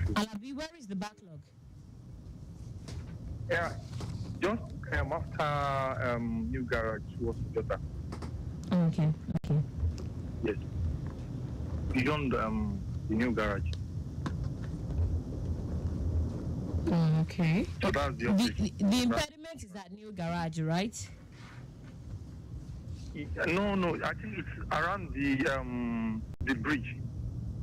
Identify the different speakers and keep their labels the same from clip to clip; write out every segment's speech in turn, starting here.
Speaker 1: issue.
Speaker 2: Alabi, where is the backlog?
Speaker 1: Yeah, just after new garage was Toyota.
Speaker 2: Okay, okay.
Speaker 1: Yes, beyond the new garage.
Speaker 2: Okay.
Speaker 1: So that's the
Speaker 2: the impediment is that new garage, right?
Speaker 1: No. I think it's around the bridge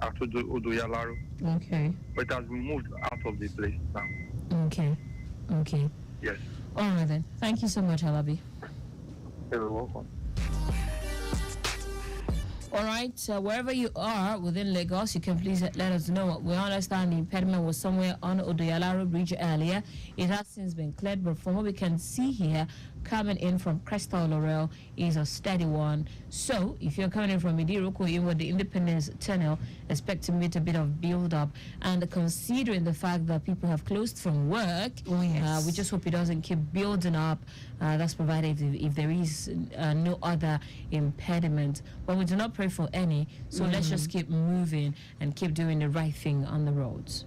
Speaker 1: after the Odoyalaro.
Speaker 2: Okay.
Speaker 1: But it has been moved out of the place now.
Speaker 2: Okay. Okay.
Speaker 1: Yes.
Speaker 2: All right then. Thank you so much, Alabi.
Speaker 1: You're welcome.
Speaker 2: All right, wherever you are within Lagos, you can please let us know. We understand the impediment was somewhere on Odoyalaro Bridge earlier. It has since been cleared, but from what we can see here, coming in from Crystal Laurel is a steady one. So, if you're coming in from Idiroko, in with the Independence Tunnel, expect to meet a bit of build-up. And considering the fact that people have closed from work, we just hope it doesn't keep building up. That's provided if there is no other impediment. But we do not pray for any, so let's just keep moving and keep doing the right thing on the roads.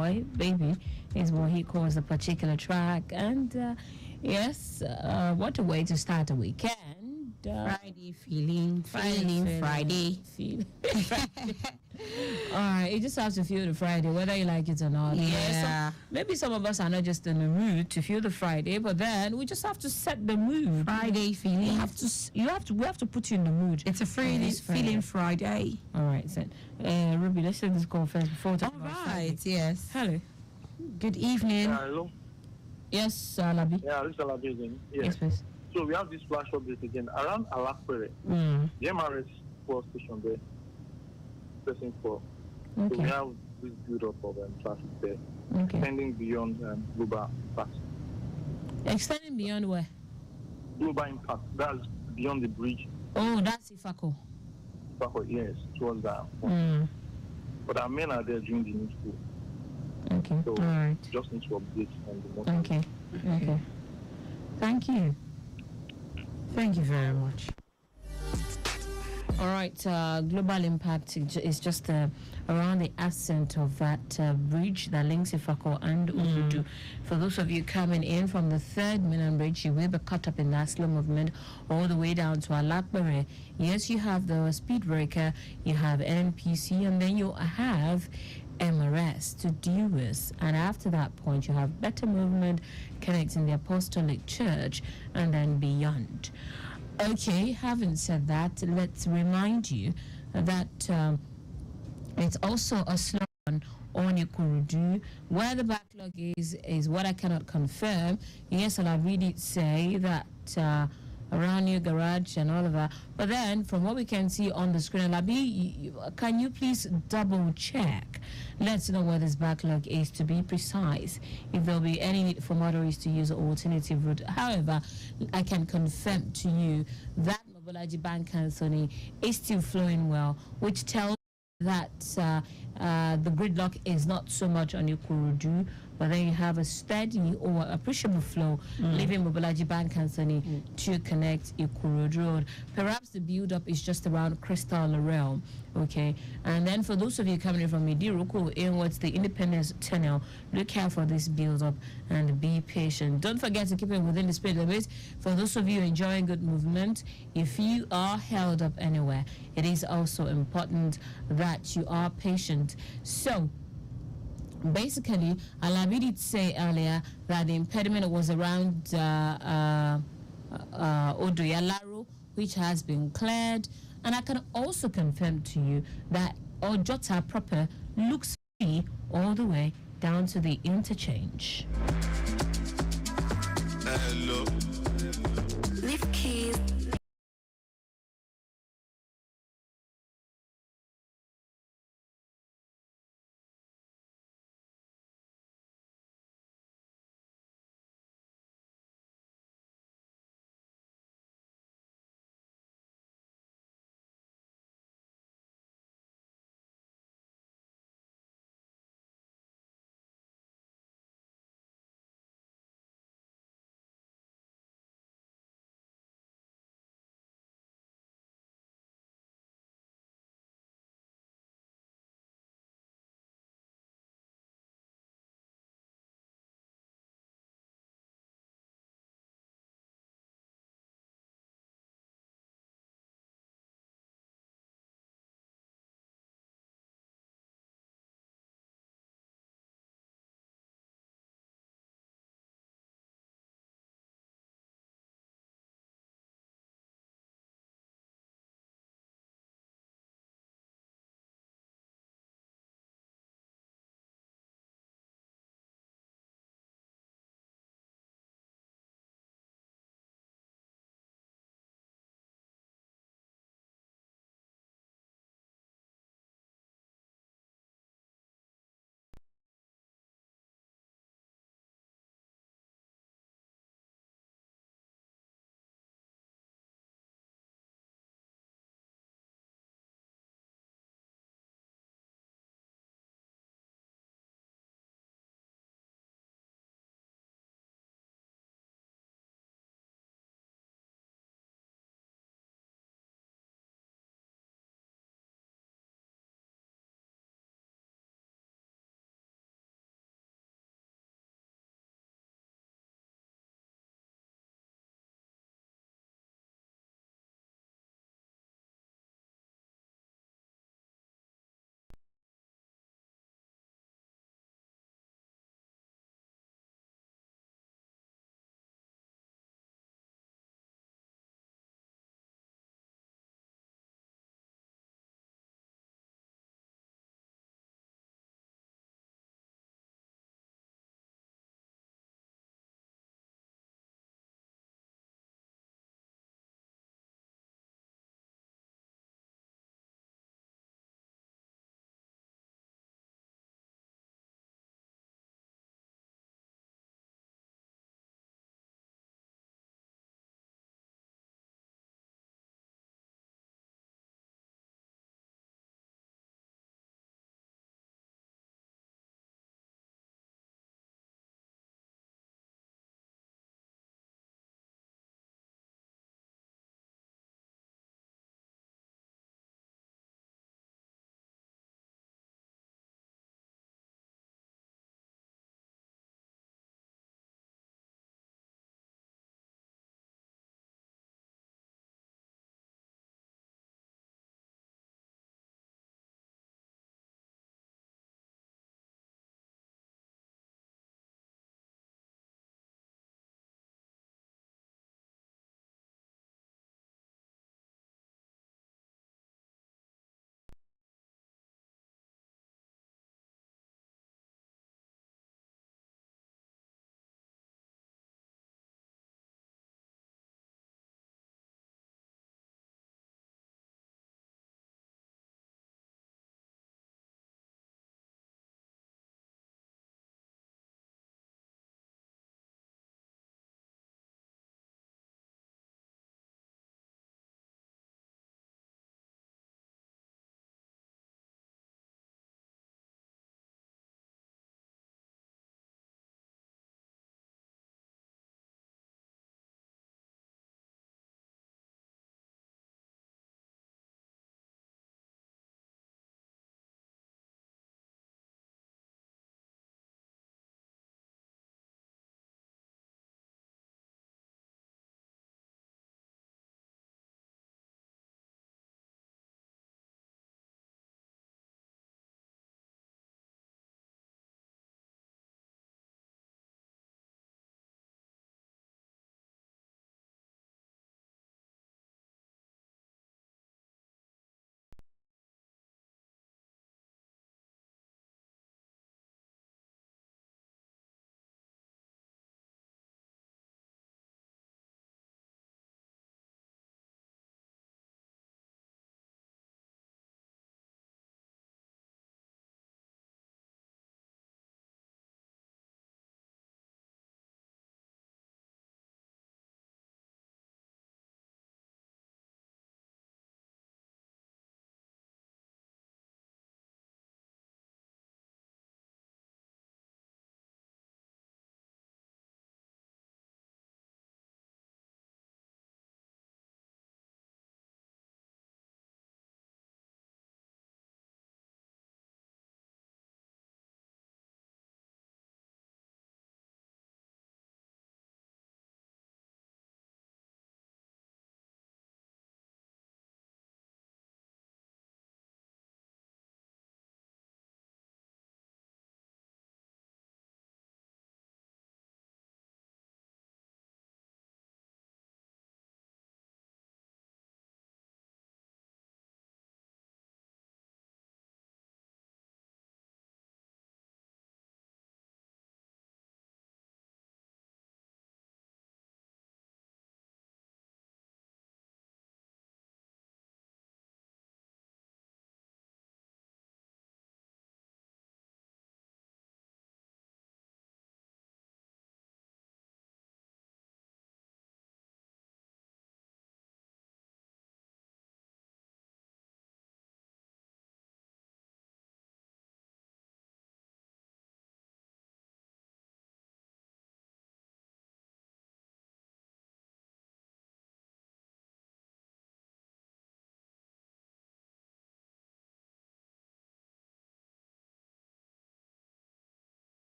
Speaker 2: boy, baby, is what he calls a particular track. And yes, what a way to start a weekend.
Speaker 3: Friday feeling
Speaker 2: Friday. Feel Friday. All right, you just have to feel the Friday, whether you like it or not.
Speaker 3: Yeah.
Speaker 2: Maybe some of us are not just in the mood to feel the Friday, but then we just have to set the mood.
Speaker 3: Friday feeling.
Speaker 2: We have to put you in the mood.
Speaker 3: It's a Friday feeling Friday.
Speaker 2: All right, so Ruby, let's take this call first before we talk
Speaker 3: All
Speaker 2: about
Speaker 3: right.
Speaker 2: Friday.
Speaker 3: Yes.
Speaker 2: Hello.
Speaker 3: Good evening.
Speaker 1: Hello.
Speaker 2: Yes, Labi.
Speaker 1: Yeah, this is Alabi again.
Speaker 2: Yes, please.
Speaker 1: So we have this flash update again around Alakpere, the MRS force station there, pressing for. So we
Speaker 2: Okay.
Speaker 1: have this build up of traffic there,
Speaker 2: Okay.
Speaker 1: extending beyond global impact.
Speaker 2: Extending beyond where?
Speaker 1: Global impact, that's beyond the bridge.
Speaker 2: Oh, that's Ifako.
Speaker 1: Yes, towards that. But our men are there during the needful.
Speaker 2: Okay.
Speaker 1: So
Speaker 2: All right.
Speaker 1: just need to update on the motor.
Speaker 2: Okay. Okay. Thank you.
Speaker 3: Thank you very much.
Speaker 2: All right, global impact is just around the ascent of that bridge that links Ifako and Ududu. For those of you coming in from the third mainland bridge, you will be caught up in that slow movement all the way down to Alakbere. Yes, you have the speed breaker, you have NPC, and then you have MRS to deal with. And after that point, you have better movement connecting the Apostolic Church and then beyond. Okay, having said that, let's remind you that it's also a slow one on Ikurudu. Where the backlog is what I cannot confirm. Yes, I'll read it say that around your garage and all of that. But then, from what we can see on the screen, Labi, can you please double check? Let's know where this backlog is, to be precise, if there'll be any need for motorists to use an alternative route. However, I can confirm to you that Mobolaji Bank Anthony is still flowing well, which tells that the gridlock is not so much on Ikurudu, but then you have a steady or appreciable flow leaving Mobolaji Bank Anthony to connect Ikurudu Road. Perhaps the build-up is just around Crystal Realm, okay? And then for those of you coming in from Midiruku inwards the Independence Tunnel, look out for this build-up and be patient. Don't forget to keep it within the speed limit. For those of you enjoying good movement, if you are held up anywhere, it is also important that you are patient. So, basically, Alabi did say earlier that the impediment was around Odoyalaro, which has been cleared. And I can also confirm to you that Ojota proper looks free all the way down to the interchange.
Speaker 4: Hello.
Speaker 5: Lift keys.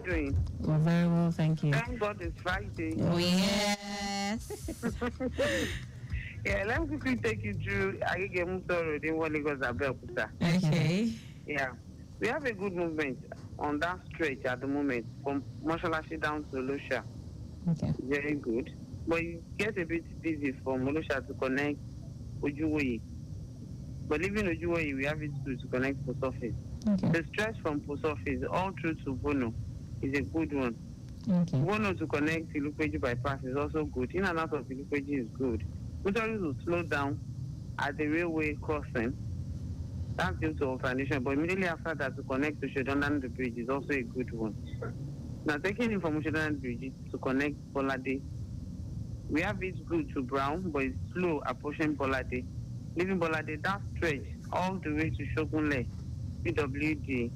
Speaker 4: doing?
Speaker 2: Well, very well, thank you.
Speaker 4: Thank God it's Friday.
Speaker 3: Oh, yes.
Speaker 4: Yeah, let me quickly take you through Agege Muto Road in Lagos Abeokuta.
Speaker 3: Okay.
Speaker 4: Yeah, we have a good movement on that stretch at the moment from Moshalashi down to Olosha.
Speaker 2: Okay.
Speaker 4: Very good. But it gets a bit busy from Olosha to connect Ojuwoye. But leaving Ojuwoye, we have it to connect Post Office.
Speaker 2: Okay.
Speaker 4: The stretch from Post Office all through to Bono is a good one.
Speaker 2: Okay.
Speaker 4: Bono to connect Ilupeju bypass is also good. In and out of Ilupeju is good. Motorists will slow down at the railway crossing. That's due to alternation. But immediately after that, to connect to Shodan the bridge is also a good one. Now, taking in from Shodan bridge to connect Bolade, we have it good to Brown, but it's slow approaching Bolade. Leaving Bolade, that stretch all the way to Shogunle, PWD,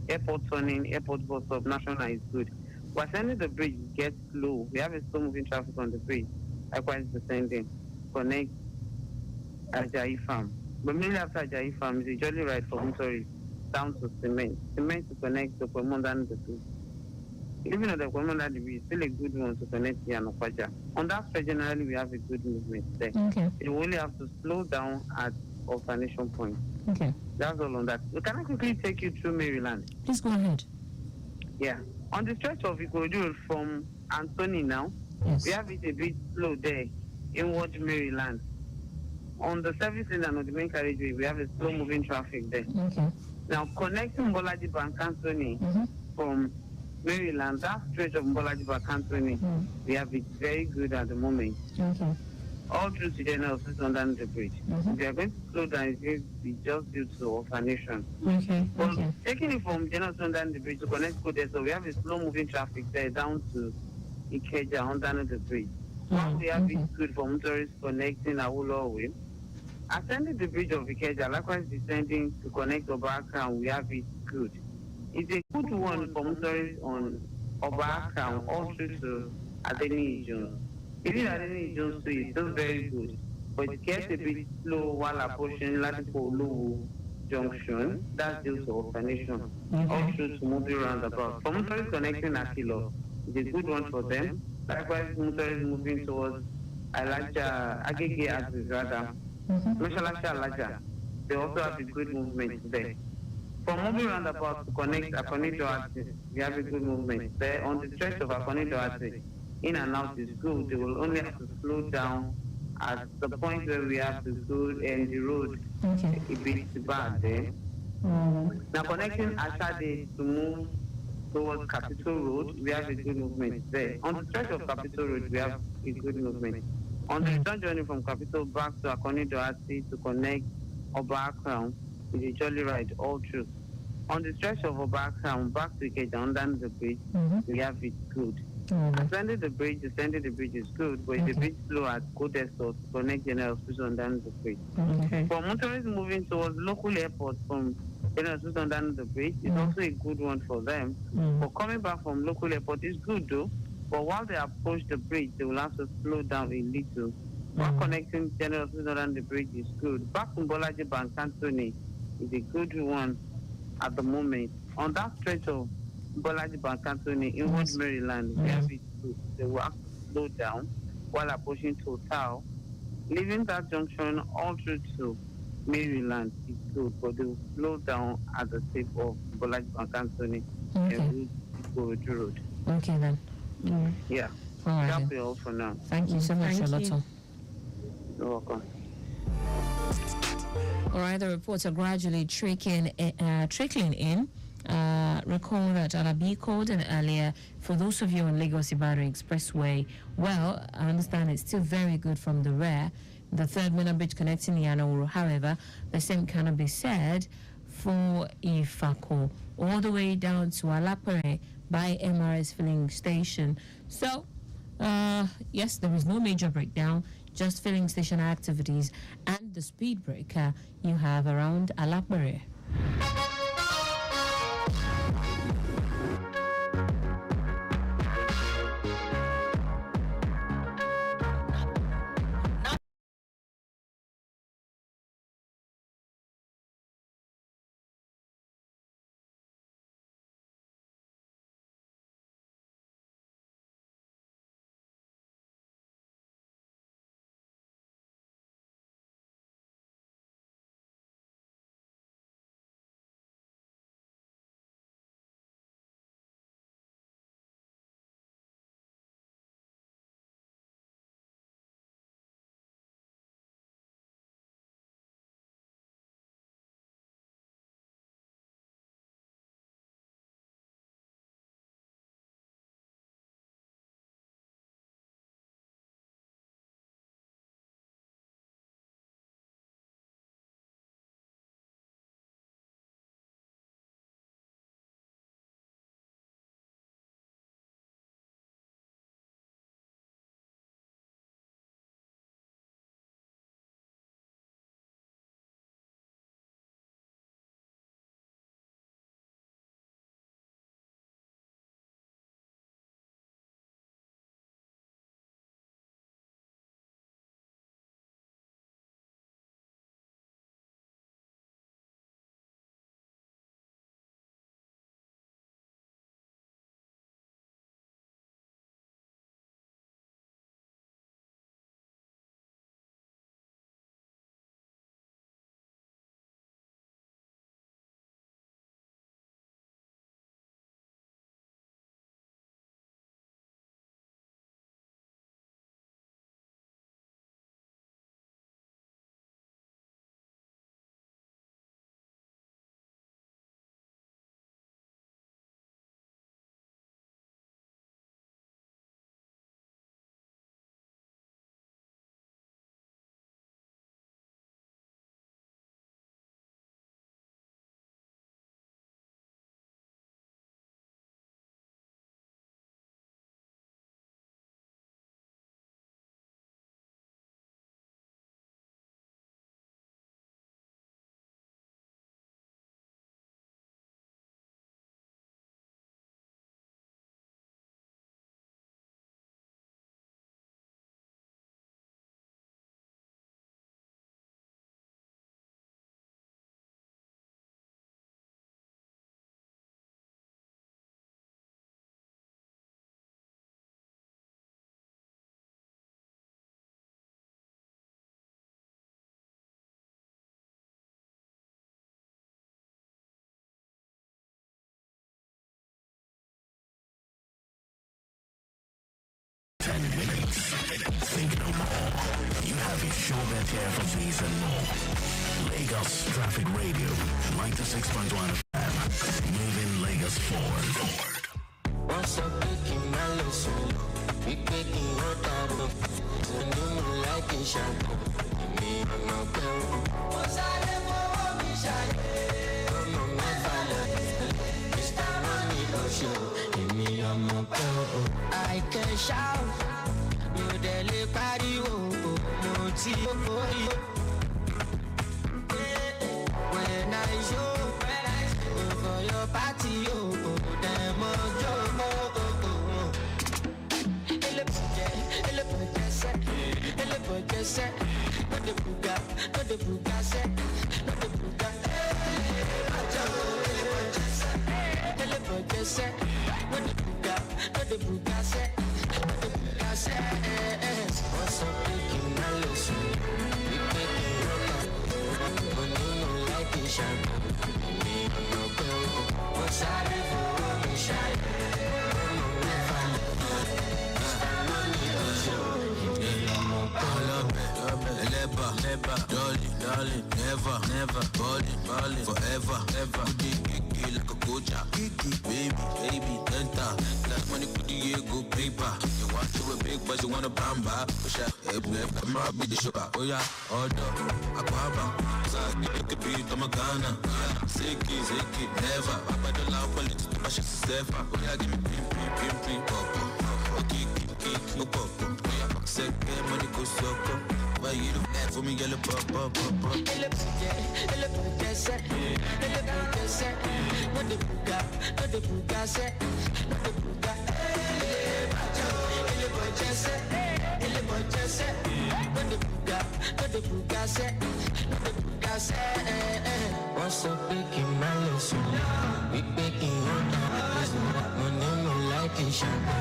Speaker 4: airport turning, airport bus stop, national is good. But sending the bridge gets slow. We have a slow moving traffic on the bridge. Likewise, descending, connect Ajayi Farm. But mainly after Ajayi Farm is a jolly ride for motorists down to Cement. Cement to connect the Kwemondani the bridge. Even though the Kwemondani the bridge is still a good one to connect the Anokwaja. On that stretch, generally, we have a good movement there.
Speaker 2: Okay.
Speaker 4: You only have to slow down at alternation point.
Speaker 2: Okay.
Speaker 4: That's all on that. Can I quickly take you through Maryland?
Speaker 2: Please go ahead.
Speaker 4: Yeah. On the stretch of Ikorodu from Anthony now,
Speaker 2: Yes.
Speaker 4: we have it a bit slow there, inward Maryland. On the service lane and on the main carriageway, we have a slow moving traffic there.
Speaker 2: Okay.
Speaker 4: Now, connecting Bolaji Bank Anthony from Maryland, that stretch of Bolaji Bank Anthony, we have it very good at the moment.
Speaker 2: Okay.
Speaker 4: All through to General Hospital under the bridge. If you are going to slow down, it's going to be just due to alternation.
Speaker 2: Okay.
Speaker 4: But
Speaker 2: Okay.
Speaker 4: taking it from General Hospital under the bridge to connect Kodes, so we have a slow moving traffic there down to Ikeja under the bridge. Now we have it good for motorists connecting Awolowo. Ascending the bridge of Ikeja, likewise descending to connect Obaka, and we have it good. It's a good one for motorists on Obaka all through to Adeni Jones. Even Adeni Jones too is still very good, but it gets a bit slow while approaching Latipo Lowo Junction. That's due to alternation. All through to Mobile Roundabout. For motorists connecting Akilo, it's a good one for them. Likewise, motorists moving towards Alaja, Agege Axis rather, Meshalasha Alaja, they also have a good movement there. From Mobile Roundabout to connect Akonido Axis, we have a good movement there. On the stretch of Akonido Axis, in and out is good. They will only have to slow down at the point where we have to go and the road a bit bad there. Now connecting Ashade to move towards Capitol Road, we have a good movement there. On the stretch of Capitol Road, we have a good movement. On the return journey from Capitol back to Akonido Axis to connect Oba Crown is a jolly ride all through. On the stretch of Oba Crown back to Ikeja under the bridge, we have it good. Ascending the bridge, descending the bridge is good, but it's a bit slow at Codesto to connect General Hospital under the bridge.
Speaker 3: Okay.
Speaker 4: For motorists moving towards local airports from General Hospital under the bridge, it's also a good one for them. But coming back from local airport is good though, but while they approach the bridge, they will have to slow down a little. While connecting General Hospital under the bridge is good. Back from Bolaji Bank Anthony is a good one at the moment. On that stretch of Bolaji Bank Anthony, inward Maryland, we have it good. They will have to slow down while approaching Total. Leaving that junction all through to Maryland is good, but they will slow down at the tip of Bolaji Bank Anthony and Route Road.
Speaker 2: Okay then.
Speaker 4: Yeah.
Speaker 2: All right.
Speaker 4: That'll
Speaker 2: Then.
Speaker 4: be all for now.
Speaker 2: Thank you so much,
Speaker 3: Thank you.
Speaker 2: Charlotte.
Speaker 4: You're welcome.
Speaker 2: All right, the reports are gradually trickling in. Recall that Alabi called in earlier for those of you on Lagos Ibadan Expressway. Well, I understand it's still very good from the rear. The third minute bridge connecting Yanauru. However, the same cannot be said for Ifako, all the way down to Alapere by MRS filling station. So, yes, there is no major breakdown, just filling station activities and the speed breaker you have around Alapere.
Speaker 6: Think no more. You have your sure bet here for these and more. Lagos Traffic Radio, 96.1 FM. Moving Lagos forward.
Speaker 7: What's up, picking my lesson? We picking what I do. So do me like a shampoo. Me, I'm not going. What's I never want me shy? I'm on my father. Mr. Money, no show. Me, I'm not going. I can shout. You deli party, oh, moti, oh, when I show for your party, oh, damn, oh, ele pode ser, no de buga, set, no de buga, ele pode ser, no de buga, set. What's up, picking my lesson? We picking your car. When you know like it shampoo. Me, I'm no girl. What's I do for me shy? I'm no fan. Mr. Money, no show. I'm no girl. Never, jolly, darling, never, ballin', forever, Kiki like a coach, Kiki, baby, enter. Like money, could you go paper? You want to a big, but you want a bamba. Push up, I'm be the sugar. Oh yeah, order, Aquaba. It could be Tomagana. Ziki, never. I buy the loud politics to my shit safer. Oh yeah, give me pimp, pop. Kiki, pop. Second money go sucker. Why you do that for me, yellow pop. Ele pode ser, no de buga, set, no de buga, ele pode ser, no de buga, set, no de buga, set. What's up, picking my lesson? We picking on the money, no like it, shampoo.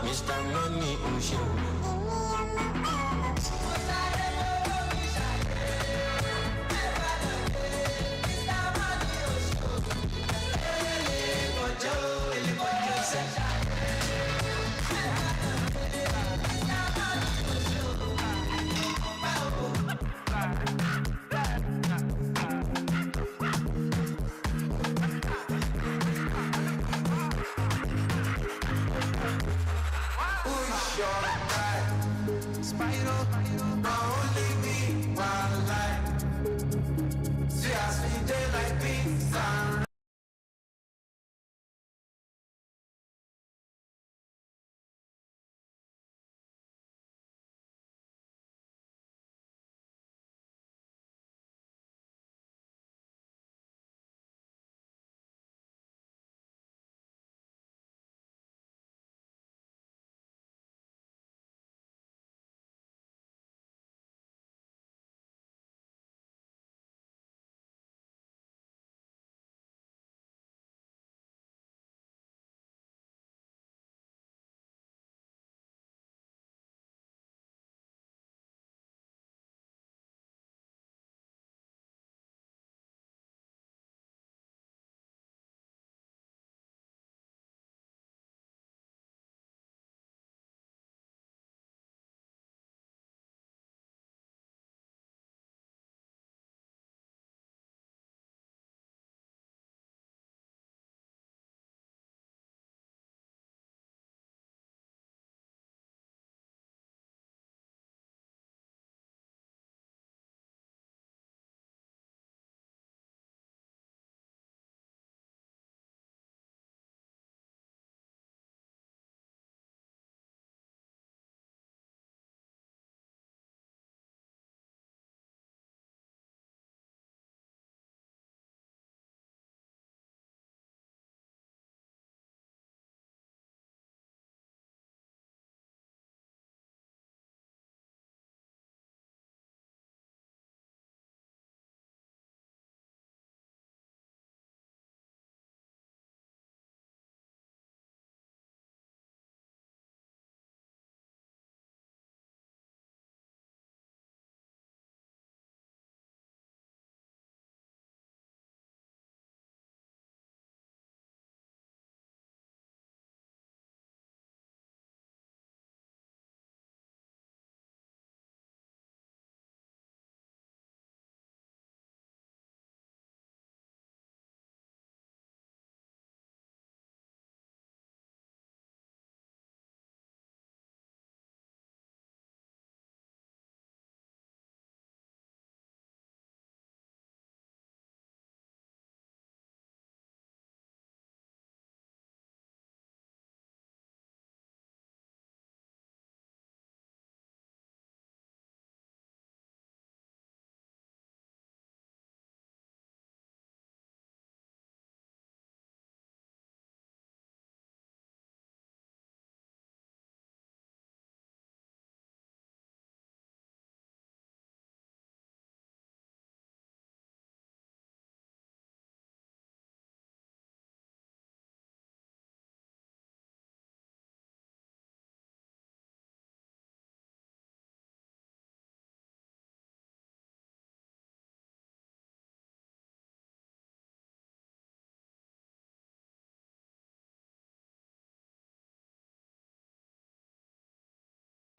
Speaker 7: Mr. Money,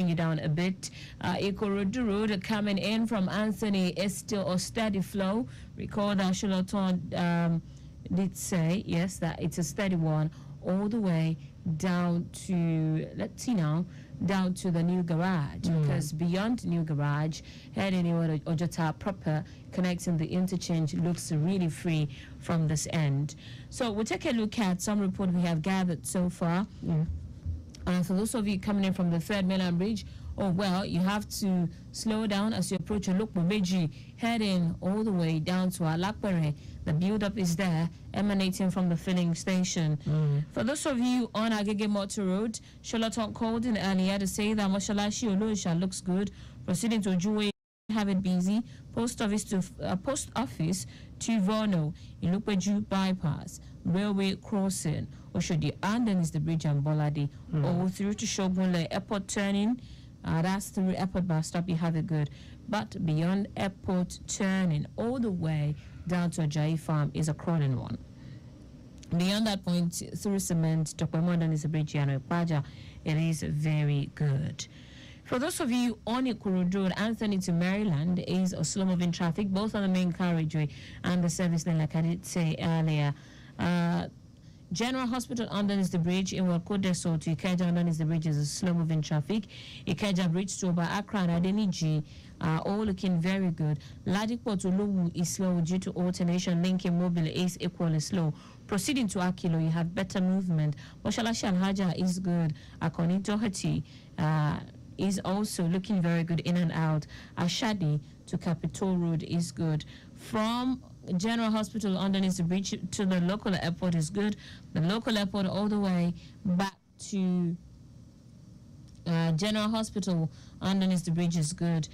Speaker 2: you down a bit. Ikorodu Road coming in from Anthony is still a steady flow. Recall that Shulaton did say, yes, that it's a steady one all the way down to, let's see now, down to the new garage, because beyond new garage, heading in Ojota proper, connecting the interchange looks really free from this end. So we'll take a look at some report we have gathered so far. For those of you coming in from the Third Mainland Bridge, oh well, you have to slow down as you approach Olokbomeji, heading all the way down to Alakpere. The build-up is there, emanating from the filling station. For those of you on Agege Motor Road, Charlotte called in earlier to say that Moshalashi Olosha looks good. Proceeding to Juwe, have it busy. Post office to Vono, Ilupeju bypass, railway crossing, Oshodi, and then is the bridge and Boladi, all through to Shogunle airport turning. That's through airport bus stop, you have it good. But beyond airport turning, all the way down to Ajayi Farm is a crawling one. Beyond that point, through cement, Tokwemondan is a bridge, Yano Paja, it is very good. For those of you on Ikorodu Road, Anthony to Maryland is a slow-moving traffic, both on the main carriageway and the service lane, like I did say earlier. General Hospital underneath the bridge in Wakodeso to Ikeja underneath the bridge is a slow-moving traffic. Ikeja Bridge to Oba Accra and Adeniji are all looking very good. Ladipo to Luwu is slow due to alternation. Linking Mobile is equally slow. Proceeding to Akilo, you have better movement. Moshalashi and Haja is good. Akoni Tohati is also looking very good in and out. Ashadi to Capitol Road is good. From General Hospital underneath the bridge to the local airport is good. The local airport all the way back to General Hospital underneath the bridge is good.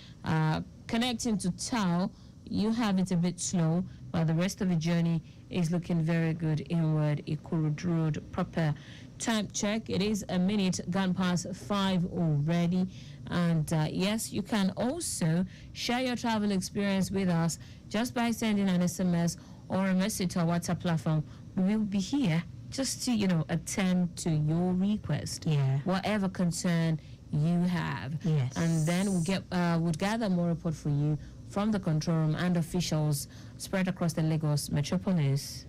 Speaker 2: Connecting to Tau, you have it a bit slow, but the rest of the journey is looking very good inward. Ikorodu Road proper. Time check, it is a minute gone past 5 already. And yes, you can also share your travel experience with us just by sending an SMS or a message to our WhatsApp platform. We will be here just to, attend to your request.
Speaker 3: Yeah.
Speaker 2: Whatever concern you have.
Speaker 3: Yes.
Speaker 2: And then we'll gather more report for you from the control room and officials spread across the Lagos metropolis.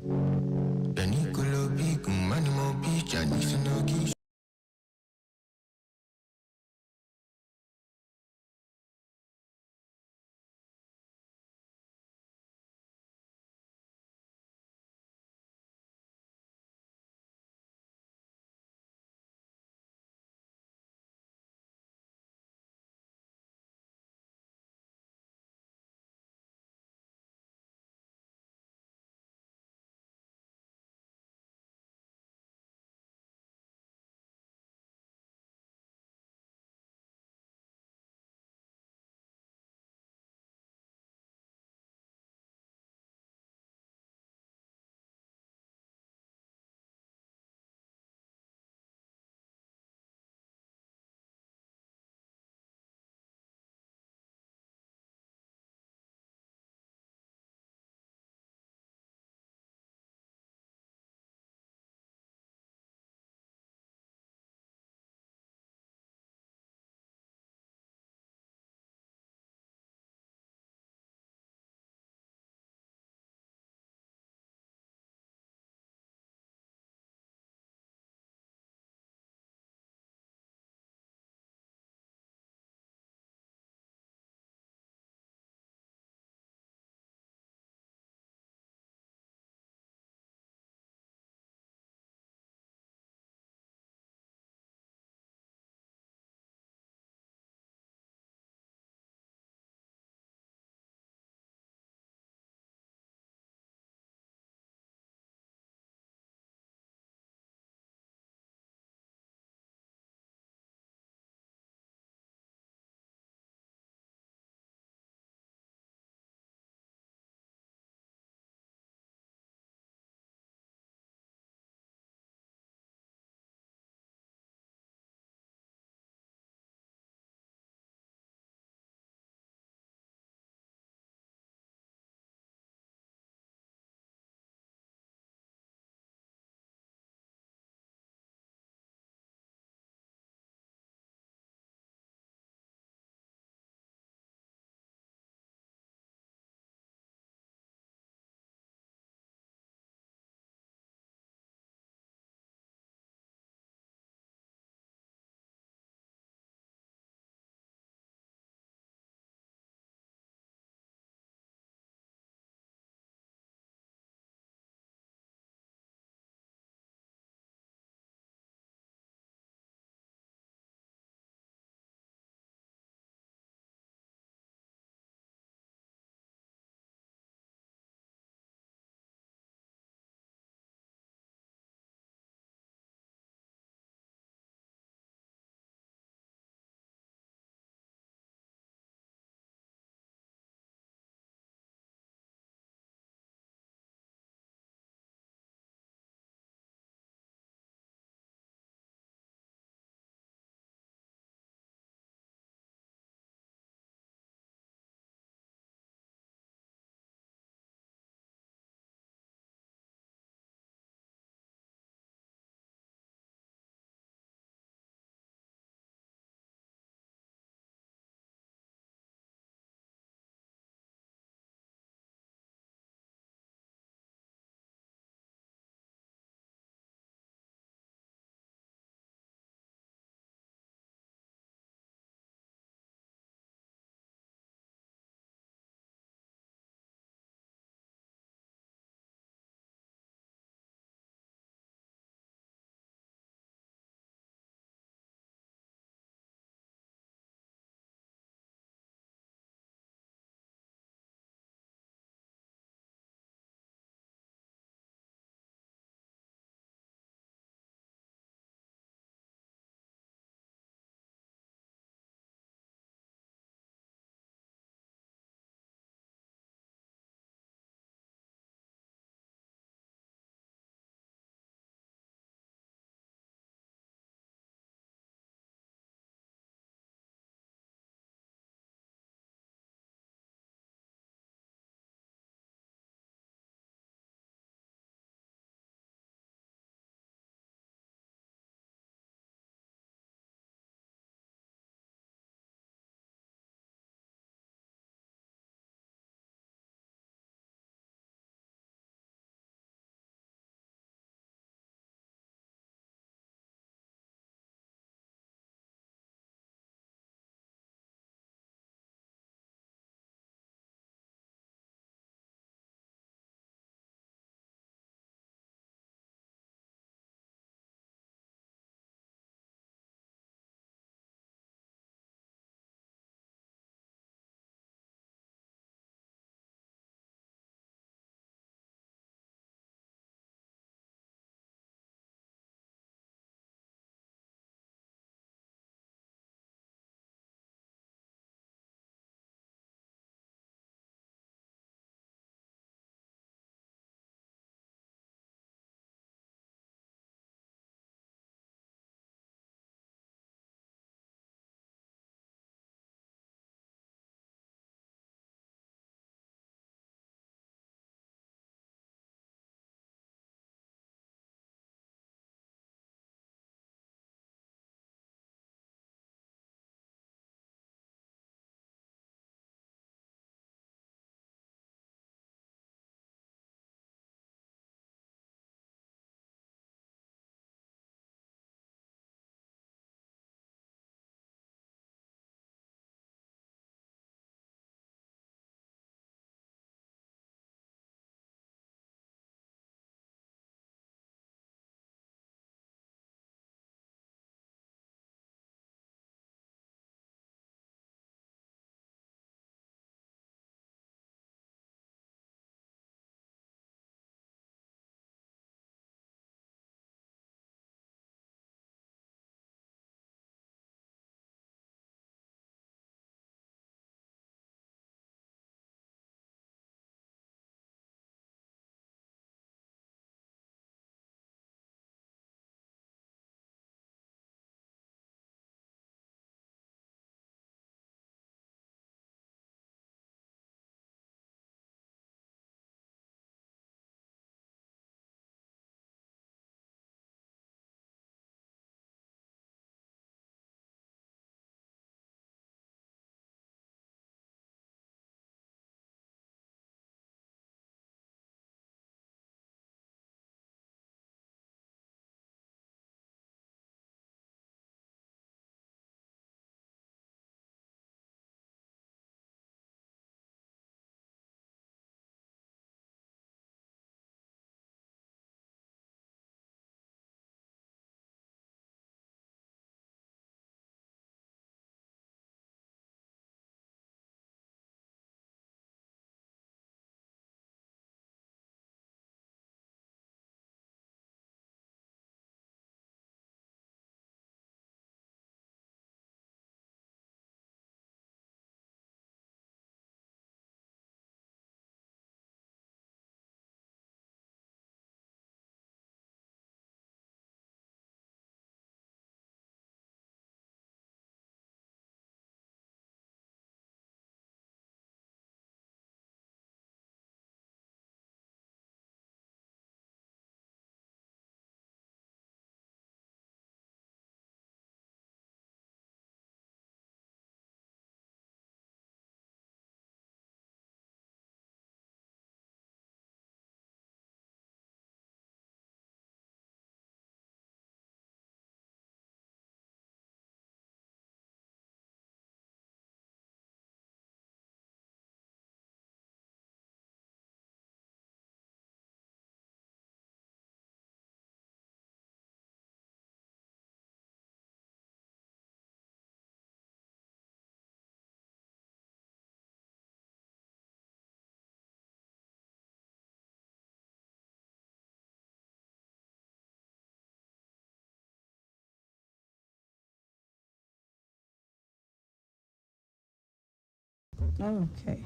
Speaker 3: Okay.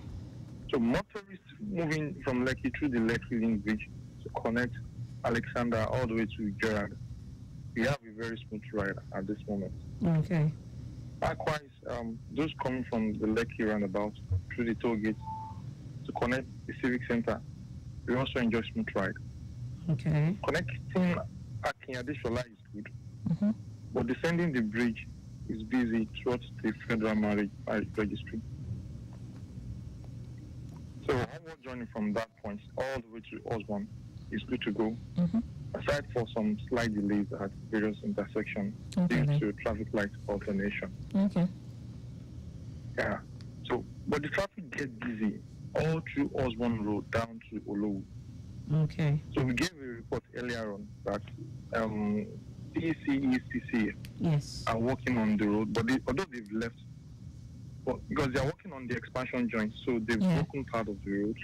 Speaker 1: So motorists moving from Lekki through the Lekki Link Bridge to connect Alexander all the way to Gerard, we have a very smooth ride at this moment.
Speaker 3: Okay.
Speaker 1: Likewise, those coming from the Lekki roundabout through the toll gate to connect the Civic Center, we also enjoy smooth ride.
Speaker 3: Okay.
Speaker 1: Connecting Akinyadeshola is good, but descending the bridge is busy towards the Federal Marriage Registry. So our journey from that point all the way to Osborne is good to go, aside for some slight delays at various intersections due to traffic light alternation.
Speaker 2: Okay.
Speaker 1: Yeah. So, but the traffic gets busy all through Osborne Road down to Olowu.
Speaker 3: Okay.
Speaker 1: So we gave a report earlier on that CCECC
Speaker 3: Yes.
Speaker 1: are working on the road, but although they've left, but because they are working on the expansion joint, so they've broken part of the road.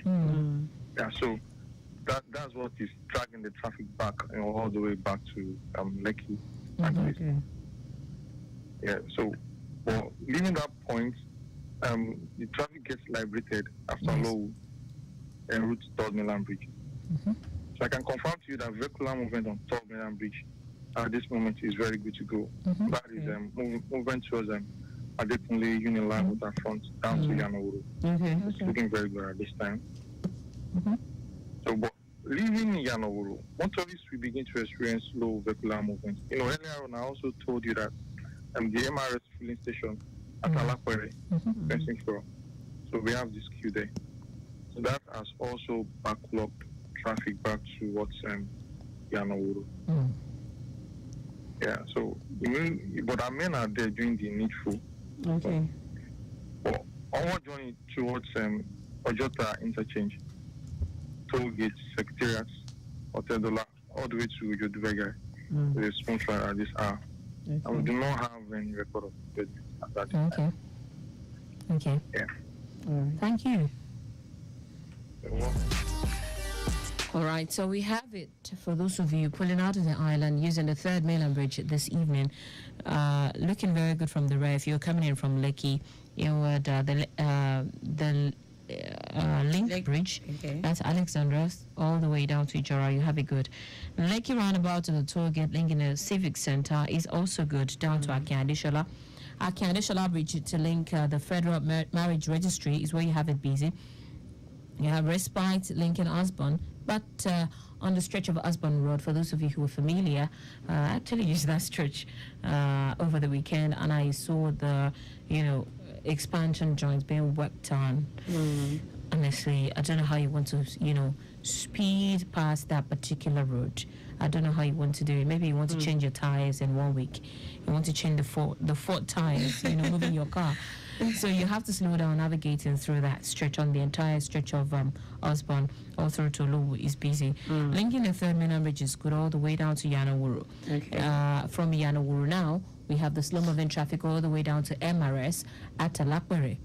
Speaker 1: Yeah, so that's what is dragging the traffic back, all the way back to Lekki.
Speaker 3: Okay.
Speaker 1: Yeah, so well, leaving that point, the traffic gets liberated after low en route to Third Mainland Bridge. So I can confirm to you that vehicular movement on Third Mainland Bridge at this moment is very good to go. That is movement towards Adekunle Uniline Waterfront down to Yanowuru.
Speaker 3: Okay.
Speaker 1: It's looking very good at this time. So, but leaving Yanowuru, motorists will begin to experience slow vehicular movement. Earlier on, I also told you that the MRS filling station at Alakwere, fencing floor. So we have this queue there. So that has also backlogged traffic back towards Yanowuru. Yeah, so but our men are there doing the needful.
Speaker 3: Okay.
Speaker 1: But our journey towards Ojota interchange, toll gates, secretariats, Hotel Dollar, all the way to Yodubega, with a smooth ride at this hour.
Speaker 3: Okay.
Speaker 1: And we do not have any record of impediment at that time.
Speaker 2: Okay.
Speaker 1: Yeah.
Speaker 2: Thank you.
Speaker 1: You're welcome.
Speaker 2: All right, so we have it for those of you pulling out of the island using the Third Mainland Bridge this evening. Looking very good from the rear. If you're coming in from Lekki, you would the Link Bridge.
Speaker 3: Okay.
Speaker 2: That's Alexandra's all the way down to Ijora. You have it good. Lekki roundabout to the toll gate linking the Civic Center is also good down to Akinyadeshola. Akinyadeshola Bridge to link the Federal Marriage Registry is where you have it busy. You have respite linking Osborne, but on the stretch of Osborne Road, for those of you who are familiar, I actually used that stretch over the weekend, and I saw the, expansion joints being worked on. Honestly, I don't know how you want to, speed past that particular road. I don't know how you want to do it. Maybe you want to change your tires in 1 week. You want to change the four tires, moving your car. So you have to slow down navigating through that stretch. On the entire stretch of Osborne all through to Olowu is busy. Linking the Third Mainland Bridge is good all the way down to Yanowuru.
Speaker 3: Okay.
Speaker 2: From Yanowuru now, we have the slow-moving traffic all the way down to MRS at Alakwere.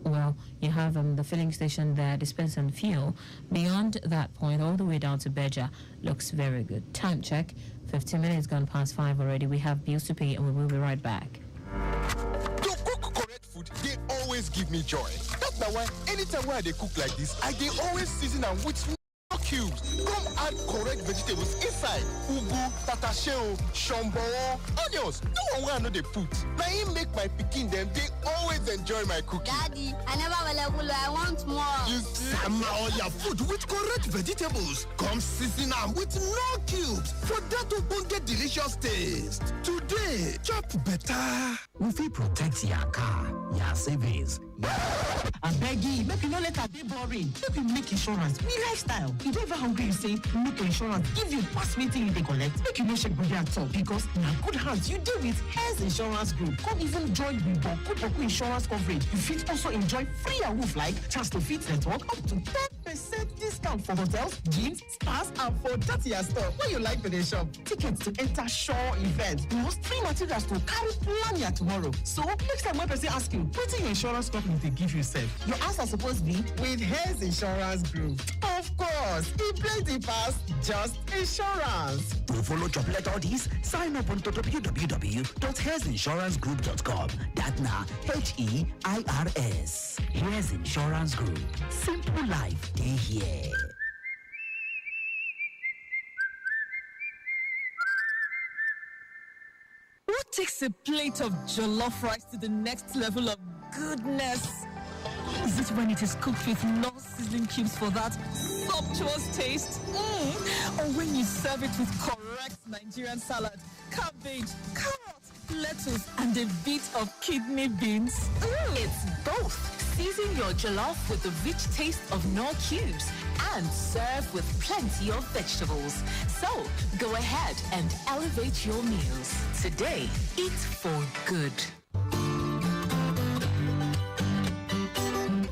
Speaker 2: Well, you have the filling station there dispensing fuel. Beyond that point, all the way down to Beja, looks very good. Time check, 15 minutes gone past 5 already. We have bills to pay, and we will be right back.
Speaker 8: To cook correct food, they always give me joy. That's why anytime when they cook like this, I dey always season them with small cubes. Come add correct vegetables inside. Ugu, tatasheo, shombo, onions. No one I know they put. Now he make my pikin them. They always enjoy my cooking.
Speaker 5: Daddy, I never will. I want more.
Speaker 8: You see, all your food with correct vegetables. Come season them with no cubes for that to get delicious taste. Today, chop better.
Speaker 6: We fit protect your car, your savings.
Speaker 9: I beg you, make you not let her be boring. Make you make insurance. Be lifestyle. You don't ever hungry, you say, make insurance. Give you pass meeting you they collect. Make you no shake body at all. Because now good hands, you deal with Health Insurance Group. Come even join with Boku insurance coverage. You fit also enjoy free and roof like Chance to Fit Network up to 10% discount for hotels, gyms, spas, and for that your store. What you like for the shop? Tickets to enter Shore events. Plus free materials to carry plan your tomorrow. So next time when person ask you, what your insurance company they give you safe? Your answer supposed to be with Health Insurance Group. Of course. because it plenty pass just insurance.
Speaker 6: To follow Choplet all these, sign up on www.heirsinsuranceGroup.com. That na HEIRS. Here's Insurance Group. Simple life, they here.
Speaker 9: What takes a plate of jollof rice to the next level of goodness? Is it when it is cooked with non-sizzling cubes for that sumptuous taste? Or when you serve it with correct Nigerian salad, cabbage, carrot, lettuce, and a bit of kidney beans?
Speaker 10: It's both. Season your jollof with the rich taste of Knorr cubes and serve with plenty of vegetables. So, go ahead and elevate your meals. Today, eat for good.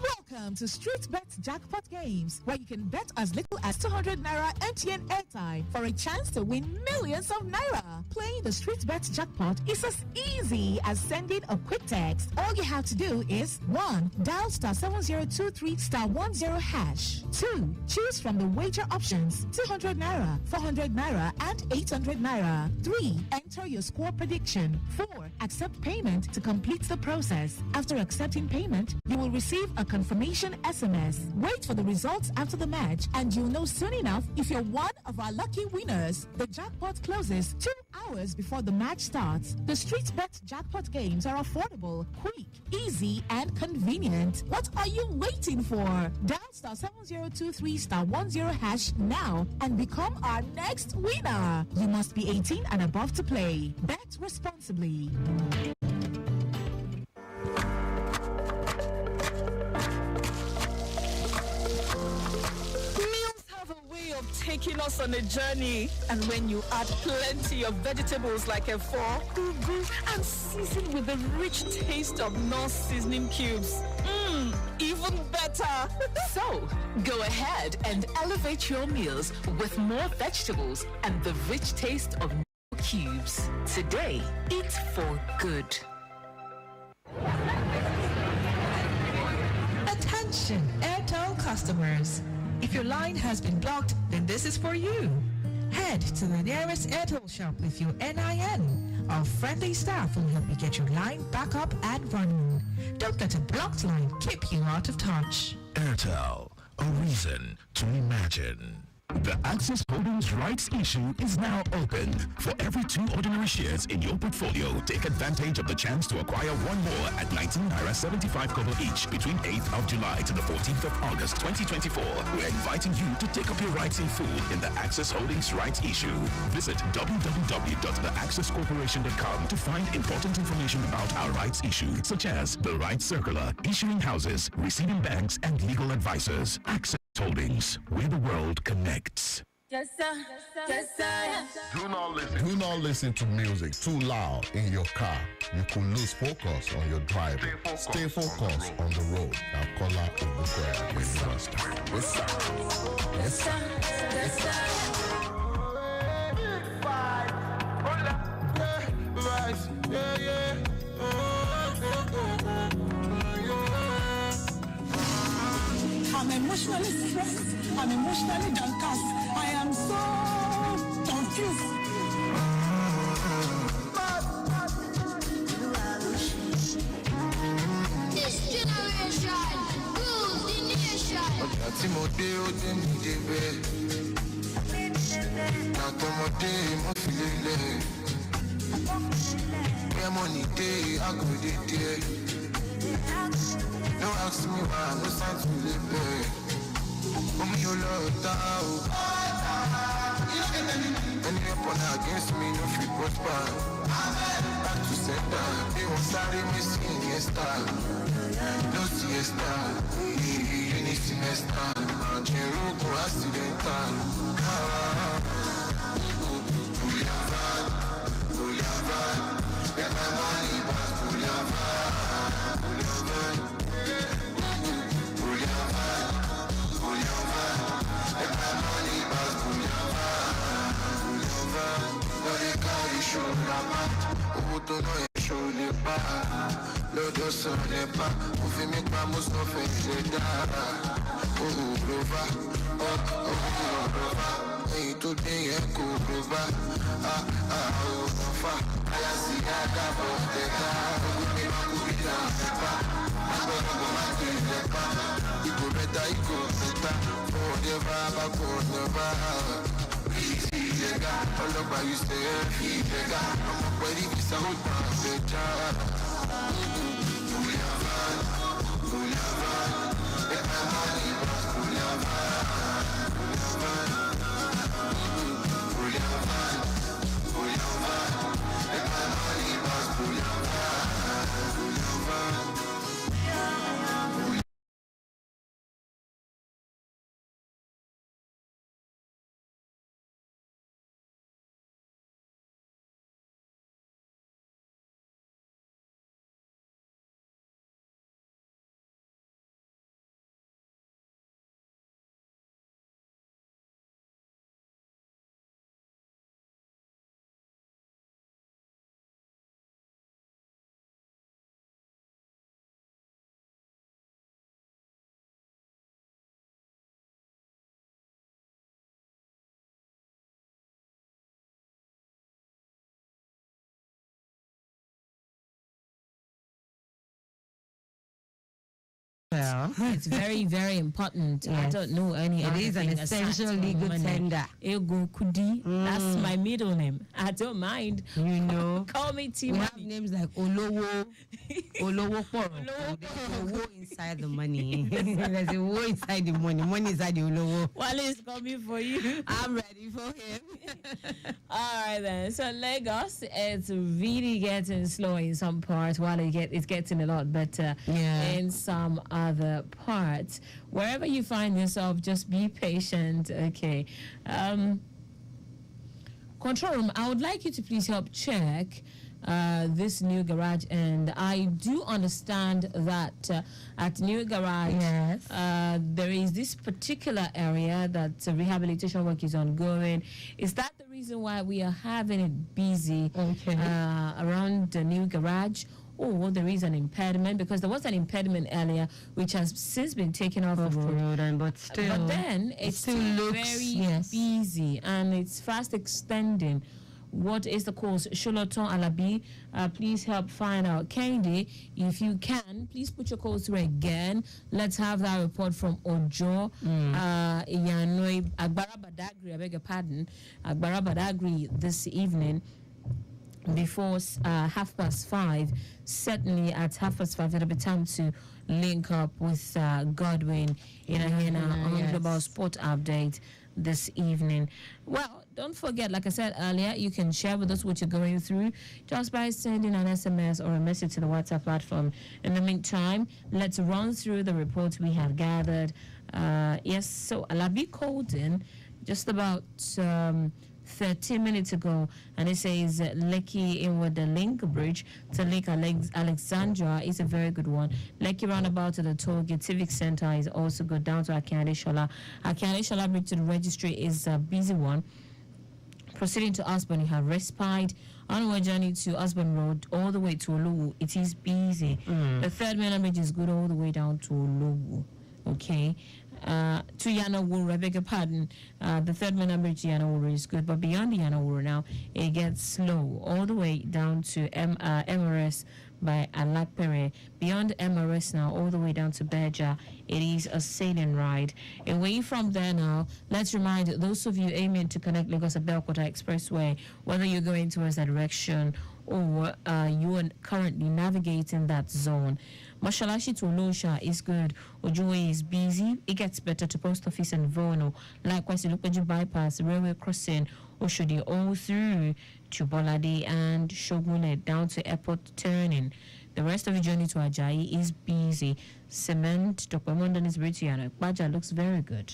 Speaker 9: Welcome to Street Bet Jackpot Games, where you can bet as little as 200 Naira MTN airtime for a chance to win millions of Naira. Playing the Street Bet Jackpot is as easy as sending a quick text. All you have to do is 1. Dial *7023 *10 hash. 2. Choose from the wager options 200 Naira, 400 Naira, and 800 Naira. 3. Enter your score prediction. 4. Accept payment to complete the process. After accepting payment, you will receive a confirmation SMS. Wait for the results after the match and you'll know soon enough if you're one of our lucky winners. The jackpot closes 2 hours before the match starts. The Street Bet Jackpot games are affordable, quick, easy, and convenient. What are you waiting for? Dial *7023 *10 hash now and become our next winner. You must be 18 and above to play. Bet responsibly. Taking us on a journey, and when you add plenty of vegetables like efo, ugu, and season with the rich taste of Knorr seasoning cubes, even better.
Speaker 10: So, go ahead and elevate your meals with more vegetables and the rich taste of Knorr cubes. Today, eat for good.
Speaker 11: Attention, Airtel customers. If your line has been blocked, then this is for you. Head to the nearest Airtel shop with your NIN. Our friendly staff will help you get your line back up and running. Don't let a blocked line keep you out of touch.
Speaker 6: Airtel, a reason to imagine. The Access Holdings rights issue is now open. For every 2 ordinary shares in your portfolio, take advantage of the chance to acquire 1 more at 19 Naira 75 kobo each between 8th of July to the 14th of August 2024. We're inviting you to take up your rights in full in the Access Holdings rights issue. Visit www.theaccesscorporation.com to find important information about our rights issue, such as the rights circular, issuing houses, receiving banks, and legal advisors. Access Holdings, where the world connects.
Speaker 12: Yes, sir. Yes, sir.
Speaker 13: Do not listen to music too loud in your car. You could lose focus on your driving. Stay focused on the road. Now call out in the ground. Yes, sir. Yes, sir. Yes, sir. Yes, sir.
Speaker 9: I'm emotionally stressed. I'm emotionally downcast. I am so confused.
Speaker 5: This generation rules the nation.
Speaker 14: No ask me why, no sign to live there. You love that. And you upon against me, no free prosper. Back to center, they won't sorry me singing a star. No siesta, you need semester. Jerugo accidental. Boulevard, get my money back, Boulevard. L'audio sonne pas, on fait mes pas, mon sang fait des dards. Oh, Glova, Today I go over. I see I got the car. We down I'm gonna go back to the car. You go better, you go better. For the vibe, for the vibe. Easy, all over you stay. I'm a ready to sound the job. We have fun. Make my money, we have fun.
Speaker 3: Well,
Speaker 2: it's very, very important.
Speaker 3: Yes.
Speaker 2: I don't know any
Speaker 3: It
Speaker 2: other
Speaker 3: is an
Speaker 2: thing aside
Speaker 3: essential
Speaker 2: from
Speaker 3: legal
Speaker 2: money.
Speaker 3: tender.
Speaker 2: Ego Kudi. That's my middle name. I don't mind.
Speaker 3: You know.
Speaker 2: Call me T
Speaker 3: We
Speaker 2: Money.
Speaker 3: have names like Olowo, Olowo Poro. There's a woe inside the money. There's a woe inside the money. Money inside the Olowo.
Speaker 2: Wale is coming for you.
Speaker 3: I'm ready for him.
Speaker 2: All right then. So Lagos, it's really getting slow in some parts, while it's getting a lot better in some other parts. Wherever you find yourself, just be patient. Okay. Control room, I would like you to please help check this new garage, and I do understand that at new garage there is this particular area that rehabilitation work is ongoing. Is that the reason why we are having it busy around the new garage? Or there is an impediment, because there was an impediment earlier which has since been taken off the road,
Speaker 3: but still,
Speaker 2: but then it still looks very busy and it's fast extending. What is the cause? Sholoton Alabi, please help find out. Kendi, if you can, please put your code through again. Let's have that report from Ojo. Iyanoi Agbara Badagri, I beg your pardon. Agbara Badagri this evening before 5:30. Certainly at 5:30, it'll be time to link up with Godwin in on Global Sport Update this evening. Well, don't forget, like I said earlier, you can share with us what you're going through just by sending an SMS or a message to the WhatsApp platform. In the meantime, let's run through the reports we have gathered. Yes, so Alabi called in just about 30 minutes ago, and it says Lekki inward the link bridge to Lake Alexandra is a very good one. Lekki roundabout to the toll gate civic center is also good, down to Akiane Shola. Akiane Shola bridge to the registry is a busy one. Proceeding to Aspen, you have respite. Onward journey to Aspen Road all the way to Olowu, it is busy. The third main bridge is good all the way down to Olowu. Okay. To Yanawuru, I beg your pardon. The third main bridge to Yanawuru is good, but beyond the Yanawuru now, it gets slow all the way down to MRS by Alakpere. Beyond MRS now, all the way down to Beja, it is a sailing ride. Away from there now, let's remind those of you aiming to connect Lagos-Abeokuta Expressway, whether you're going towards that direction or you are currently navigating that zone. Mashalashi to Olosha is good. Ojoe is busy. It gets better to Post Office and Vono. Likewise, Ilupeju Bypass, Railway Crossing, Oshodi all through to Bolade and Shogule down to Airport Turning. The rest of the journey to Ajayi is busy. Cement, Tokwemondan is Britiana. Baja looks very good.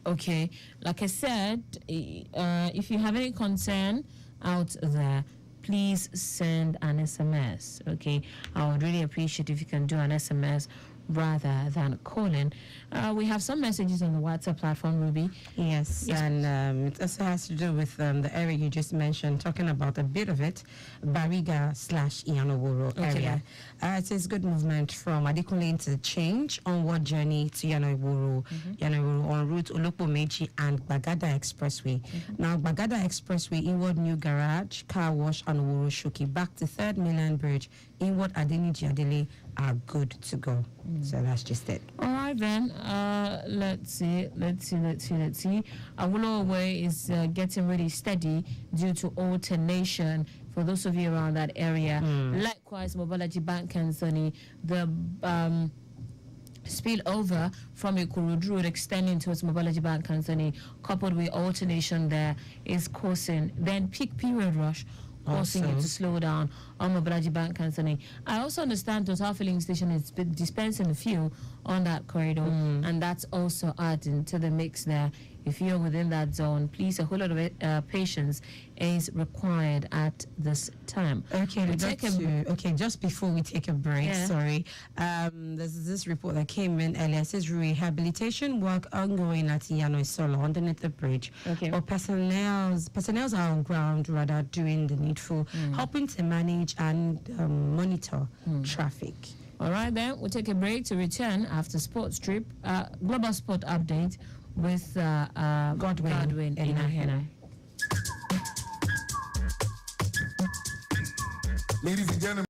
Speaker 2: Okay, like I said, if you have any concern out there, please send an SMS. Okay, I would really appreciate if you can do an SMS rather than calling. We have some messages on the WhatsApp platform, Ruby.
Speaker 3: Yes, and it also has to do with the area you just mentioned, talking about a bit of it, Bariga/Iyanoworo area. It says good movement from Adekunle Interchange, onward journey to Iyanoworo, on route Olopomeji and Bagada Expressway. Now, Bagada Expressway, inward New Garage, Car Wash, and Woro Shoki, back to 3rd Mainland Bridge, inward Adeniji Adele are good to go. So that's just it.
Speaker 2: All right, then. Let's see. Awolowo Way is getting really steady due to alternation for those of you around that area. Likewise, Mobolaji Bank Kansani, the spill over from Ikorodu Road extending towards Mobolaji Bank Kansani, coupled with alternation there, is causing then peak period rush, causing it to slow down on Mobolaji Bank Kansani. I also understand Total Filling Station is dispensing fuel on that corridor, and that's also adding to the mix there. If you're within that zone, please, a whole lot of patience is required at this time.
Speaker 3: Okay, just before we take a break, sorry, there's this report that came in earlier. It says rehabilitation work ongoing at Iyano Isolo underneath the bridge. Or personnel are on ground rather doing the needful, helping to manage and monitor traffic.
Speaker 2: All right, then we'll take a break to return after Sports Trip, Global Sport Update with Godwin in Ahena.
Speaker 8: Ladies and gentlemen.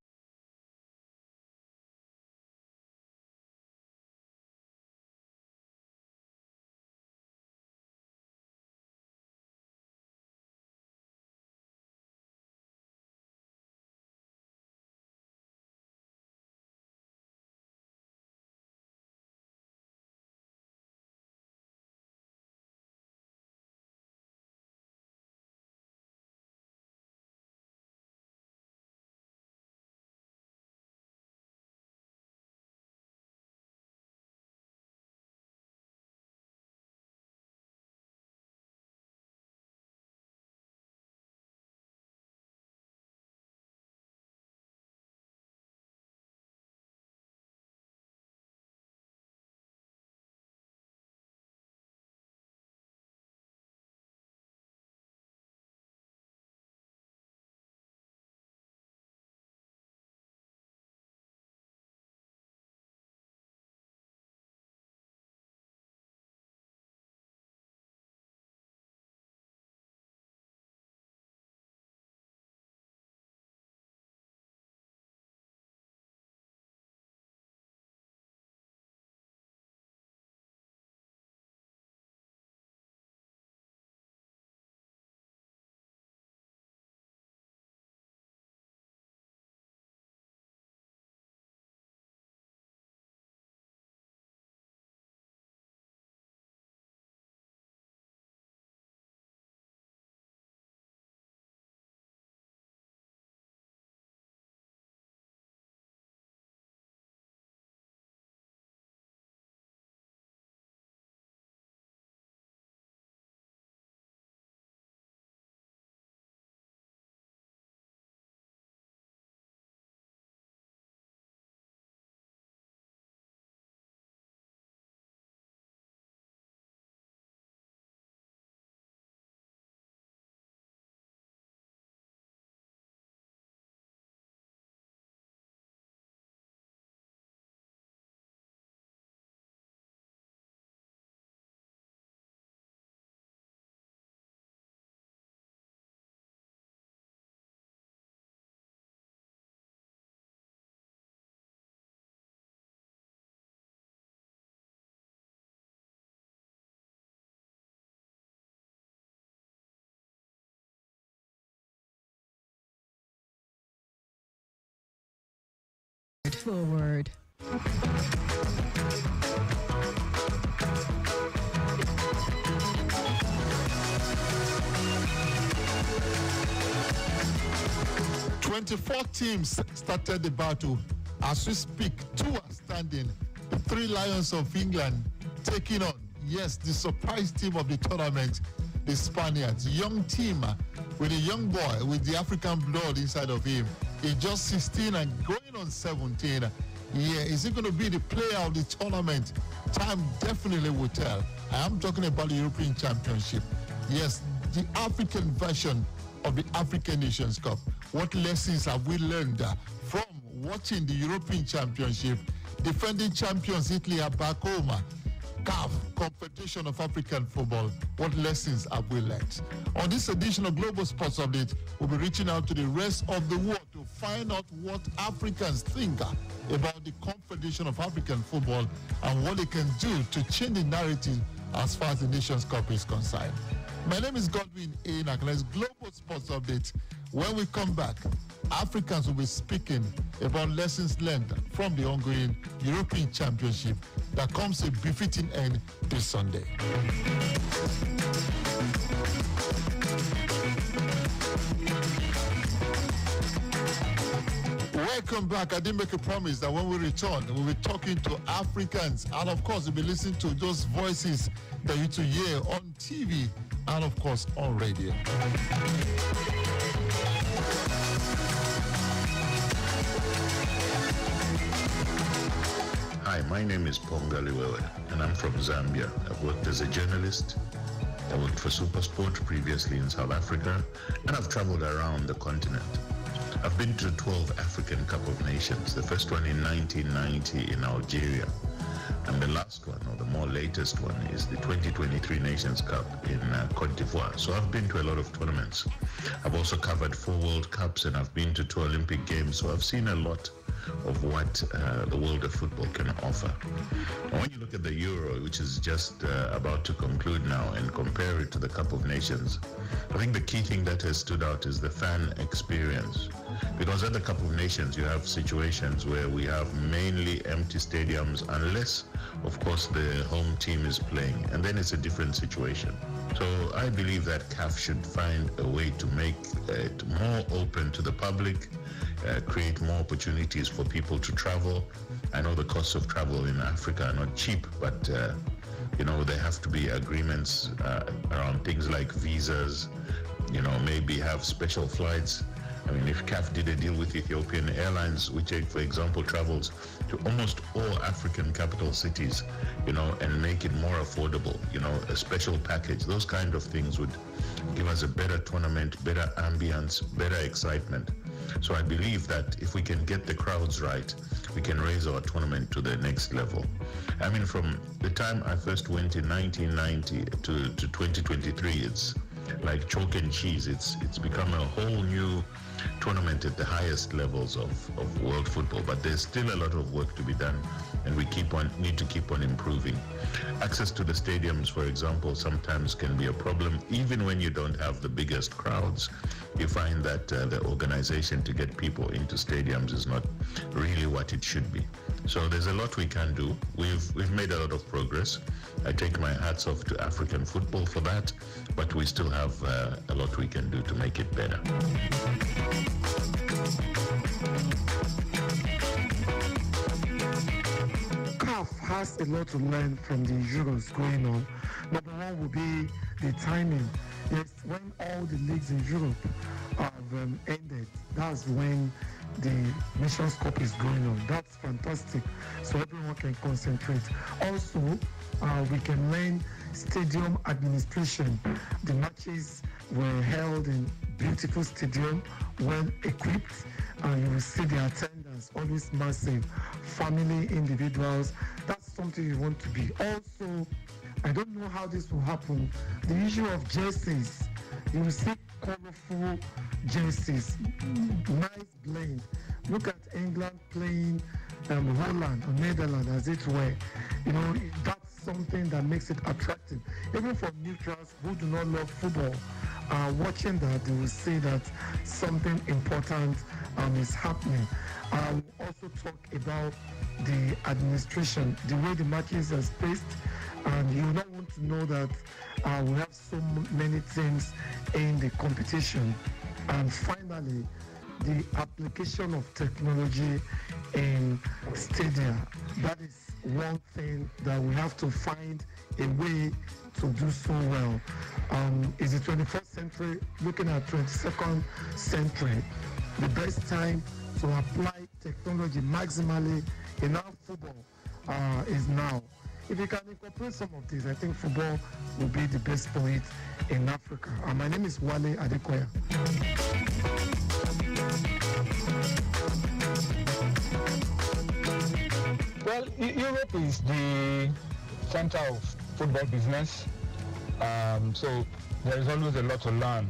Speaker 11: Forward.
Speaker 13: "24 teams started the battle. As we speak, 2 are standing. The 3 Lions of England taking on, yes, the surprise team of the tournament, the Spaniards. Young team with a young boy with the African blood inside of him. He's just 16 and going on 17.
Speaker 15: Yeah, is he going to be the player of the tournament? Time definitely will tell. I am talking about the European Championship. Yes, the African version of the African Nations Cup. What lessons have we learned from watching the European Championship? Defending champions Italy are back home. CAF, Confederation of African Football. What lessons have we learned? On this edition of Global Sports Update, we'll be reaching out to the rest of the world to find out what Africans think about the Confederation of African Football and what they can do to change the narrative as far as the Nations Cup is concerned. My name is Godwin A. Nakles, Global Sports Update. When we come back, Africans will be speaking about lessons learned from the ongoing European Championship that comes to a befitting end this Sunday. Welcome back. I did make a promise that when we return, we'll be talking to Africans, and of course, we'll be listening to those voices that you to hear on TV and of course on radio.
Speaker 16: Hi, my name is Pongaliwewe, and I'm from Zambia. I've worked as a journalist. I worked for Supersport previously in South Africa, and I've traveled around the continent. I've been to 12 African Cup of Nations, the first one in 1990 in Algeria, and the last one, or the more latest one, is the 2023 Nations Cup in Cote d'Ivoire. So I've been to a lot of tournaments. I've also covered 4 World Cups, and I've been to 2 Olympic Games, so I've seen a lot of what the world of football can offer. And when you look at the Euro, which is just about to conclude now, and compare it to the Cup of Nations, I think the key thing that has stood out is the fan experience. Because at the Cup of Nations, you have situations where we have mainly empty stadiums, unless, of course, the home team is playing, and then it's a different situation. So I believe that CAF should find a way to make it more open to the public, create more opportunities for people to travel. I know the costs of travel in Africa are not cheap, but there have to be agreements around things like visas, maybe have special flights. I mean, if CAF did a deal with Ethiopian Airlines, which, for example, travels to almost all African capital cities, and make it more affordable, a special package, those kind of things would give us a better tournament, better ambience, better excitement. So I believe that if we can get the crowds right, we can raise our tournament to the next level. I mean, from the time I first went in 1990 to 2023, it's like chalk and cheese. It's become a whole new tournament at the highest levels of world football, but there's still a lot of work to be done, and we need to keep on improving. Access to the stadiums, for example, sometimes can be a problem. Even when you don't have the biggest crowds, you find that the organization to get people into stadiums is not really what it should be. So there's a lot we can do. We've made a lot of progress. I take my hats off to African football for that, but we still have a lot we can do to make it better.
Speaker 17: CAF has a lot to learn from the Euros going on. Number one will be the timing. Yes, when all the leagues in Europe have ended, that's when the Nations Cup is going on. That's fantastic, so everyone can concentrate. Also, we can learn stadium administration. The matches were held in beautiful stadium, well equipped, and you will see the attendance always massive. Family, individuals, that's something you want to be. Also, I don't know how this will happen. The issue of jerseys, you will see colorful jerseys, nice blend. Look at England playing Holland or Netherlands as it were. That's something that makes it attractive. Even for neutrals who do not love football, watching that, they will see that something important is happening. I will also talk about the administration, the way the matches are spaced, and you don't want to know that we have so many teams in the competition. And finally, the application of technology in stadia. That is one thing that we have to find a way to do so well. Is the 21st century looking at 22nd century? The best time to apply technology maximally in how football is now. If you can incorporate some of these, I think football will be the best sport in Africa. My name is Wale Adekoya.
Speaker 18: Well, Europe is the center of football business. So there is always a lot to learn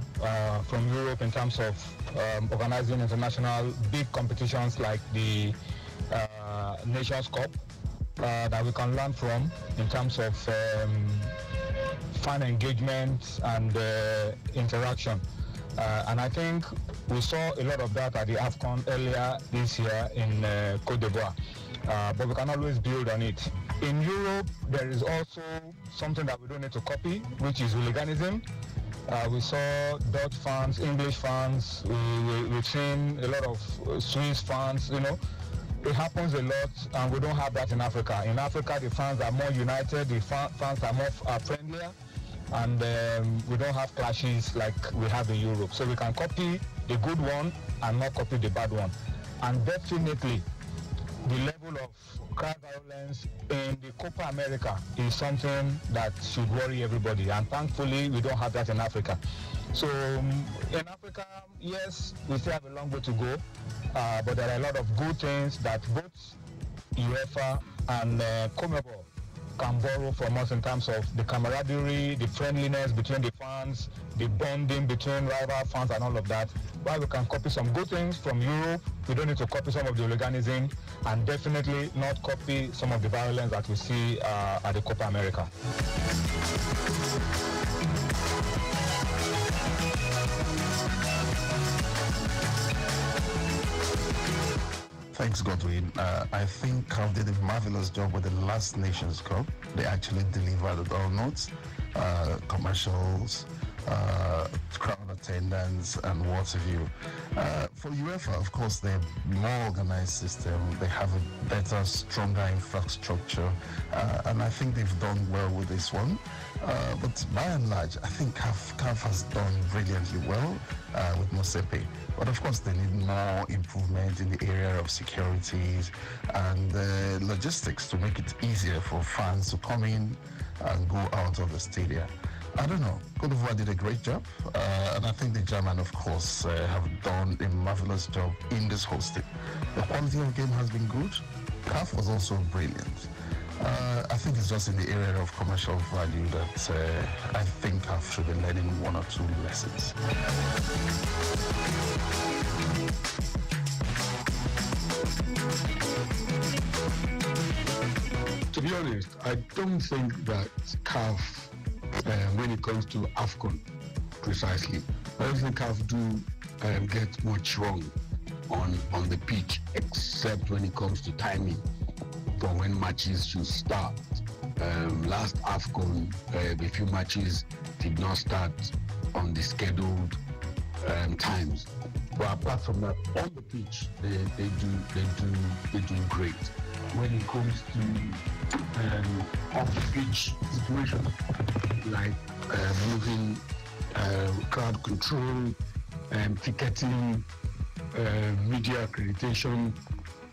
Speaker 18: from Europe in terms of organizing international big competitions like the Nations Cup that we can learn from in terms of fan engagement and interaction. And I think we saw a lot of that at the AFCON earlier this year in Côte d'Ivoire. But we can always build on it. In Europe, there is also something that we don't need to copy, which is hooliganism. We saw Dutch fans, English fans, we've seen a lot of Swiss fans, you know. It happens a lot, and we don't have that in Africa. In Africa, the fans are more united, the fans are more friendlier, and we don't have clashes like we have in Europe. So we can copy the good one and not copy the bad one. And definitely, the level of crowd violence in the Copa America is something that should worry everybody, and thankfully we don't have that in Africa. So in Africa, yes, we still have a long way to go, but there are a lot of good things that both UEFA and CONMEBOL can borrow from us in terms of the camaraderie, the friendliness between the fans, the bonding between rival fans and all of that. While we can copy some good things from Europe, we don't need to copy some of the hooliganism, and definitely not copy some of the violence that we see at the Copa America.
Speaker 19: Thanks, Godwin. I think CAF did a marvelous job with the last Nations Cup. They actually delivered all notes, commercials, crowd attendance, and what have you. For UEFA, of course, they're more organized system. They have a better, stronger infrastructure, and I think they've done well with this one. But by and large, I think CAF has done brilliantly well with Mosepe. But of course, they need more improvement in the area of securities and logistics to make it easier for fans to come in and go out of the stadium. I don't know. Côte d'Ivoire did a great job, and I think the German, of course, have done a marvelous job in this hosting. The quality of the game has been good. CAF was also brilliant. I think it's just in the area of commercial value that I think CAF should be learning one or two lessons.
Speaker 20: To be honest, I don't think that CAF, when it comes to AFCON, precisely, I don't think CAF do get much wrong on the pitch, except when it comes to timing for when matches should start. Last AFCON, a few matches did not start on the scheduled times. But apart from that, on the pitch, they do great. When it comes to off-pitch situation, like moving crowd control, ticketing, media accreditation,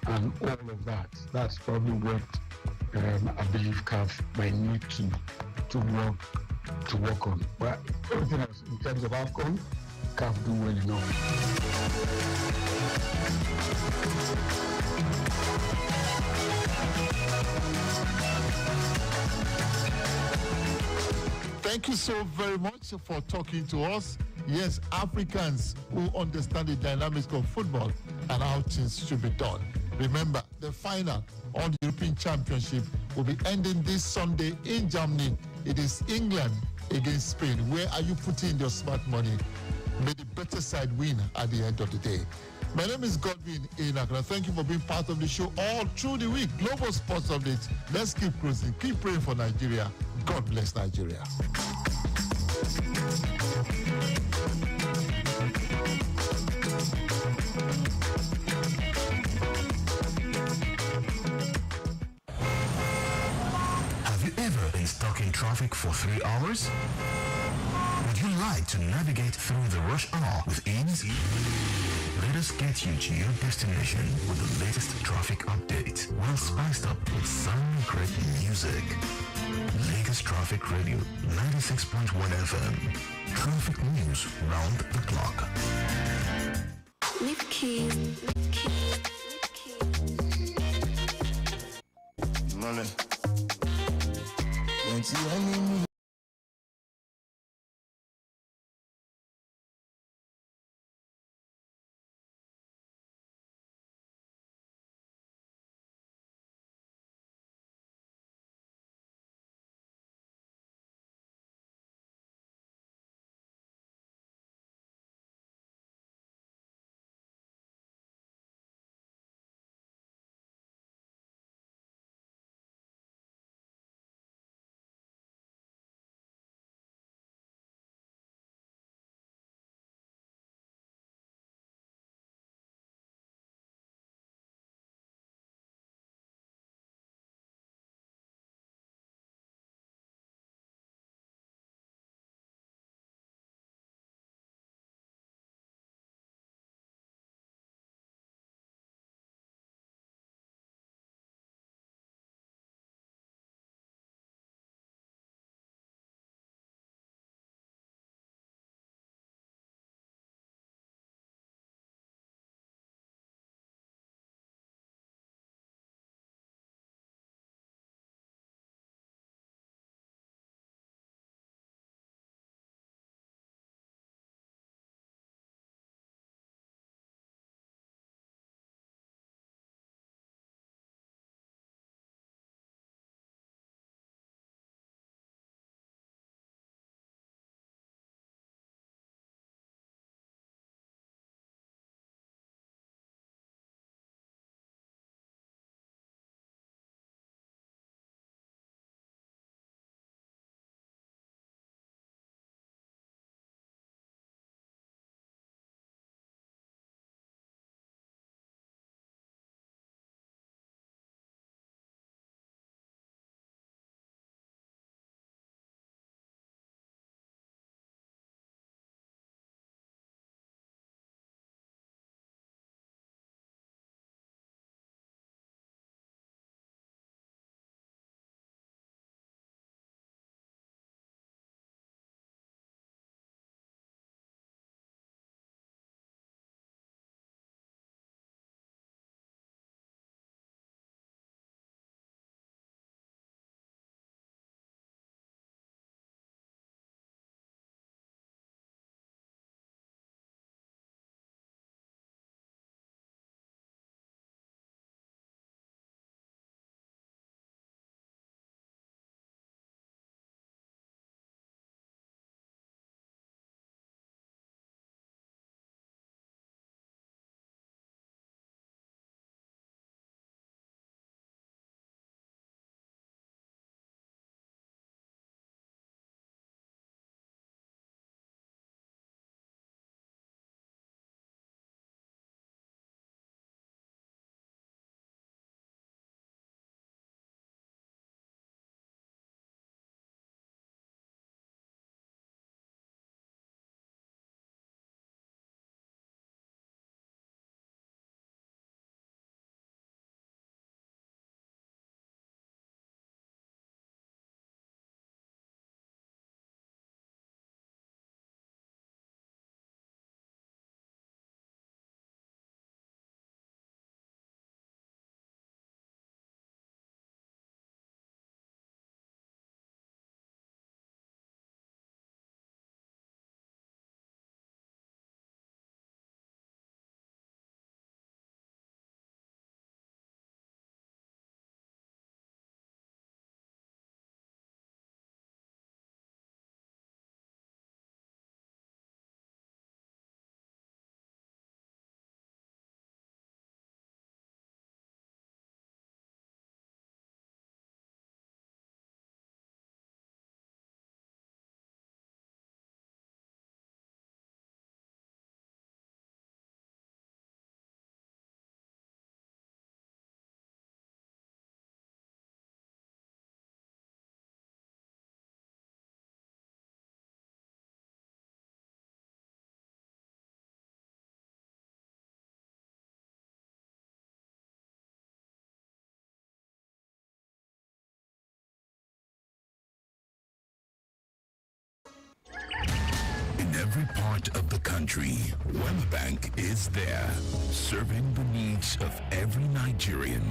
Speaker 20: and all of that. That's probably what I believe CAF might need to work on. But everything else, in terms of AFCON, CAF do well enough.
Speaker 15: Thank you so very much for talking to us. Yes, Africans who understand the dynamics of football and how things should be done. Remember, the final on the European Championship will be ending this Sunday in Germany. It is England against Spain. Where are you putting your smart money? May the better side win at the end of the day. My name is Godwin Inakra. Thank you for being part of the show all through the week. Global Sports Updates. Let's keep cruising. Keep praying for Nigeria. God bless Nigeria.
Speaker 6: Have you ever been stuck in traffic for 3 hours? Would you like to navigate through the rush hour with ease? Let us get you to your destination with the latest traffic updates, well spiced up with some great music. Lagos Traffic Radio 96.1 FM. Traffic news round the clock.
Speaker 21: Leave keys.
Speaker 14: Money. Enemy.
Speaker 6: every part of the country, Wema Bank is there, serving the needs of every Nigerian.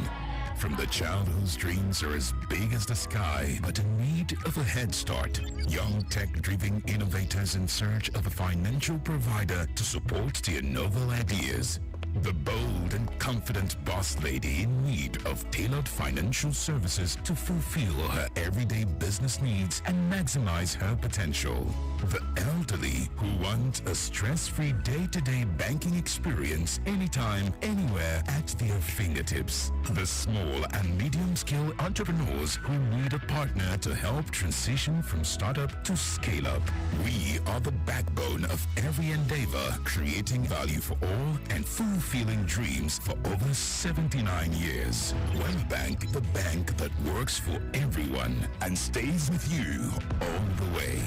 Speaker 6: From the child whose dreams are as big as the sky, but in need of a head start. Young tech-driven innovators in search of a financial provider to support their novel ideas. The bold and confident boss lady in need of tailored financial services to fulfill her everyday business needs and maximize her potential. The elderly who want a stress-free day-to-day banking experience anytime, anywhere at their fingertips. The small and medium-scale entrepreneurs who need a partner to help transition from startup to scale-up. We are the backbone of every endeavor, creating value for all and fulfilling dreams for over 79 years. Wema Bank, the bank that works for everyone and stays with you all the way.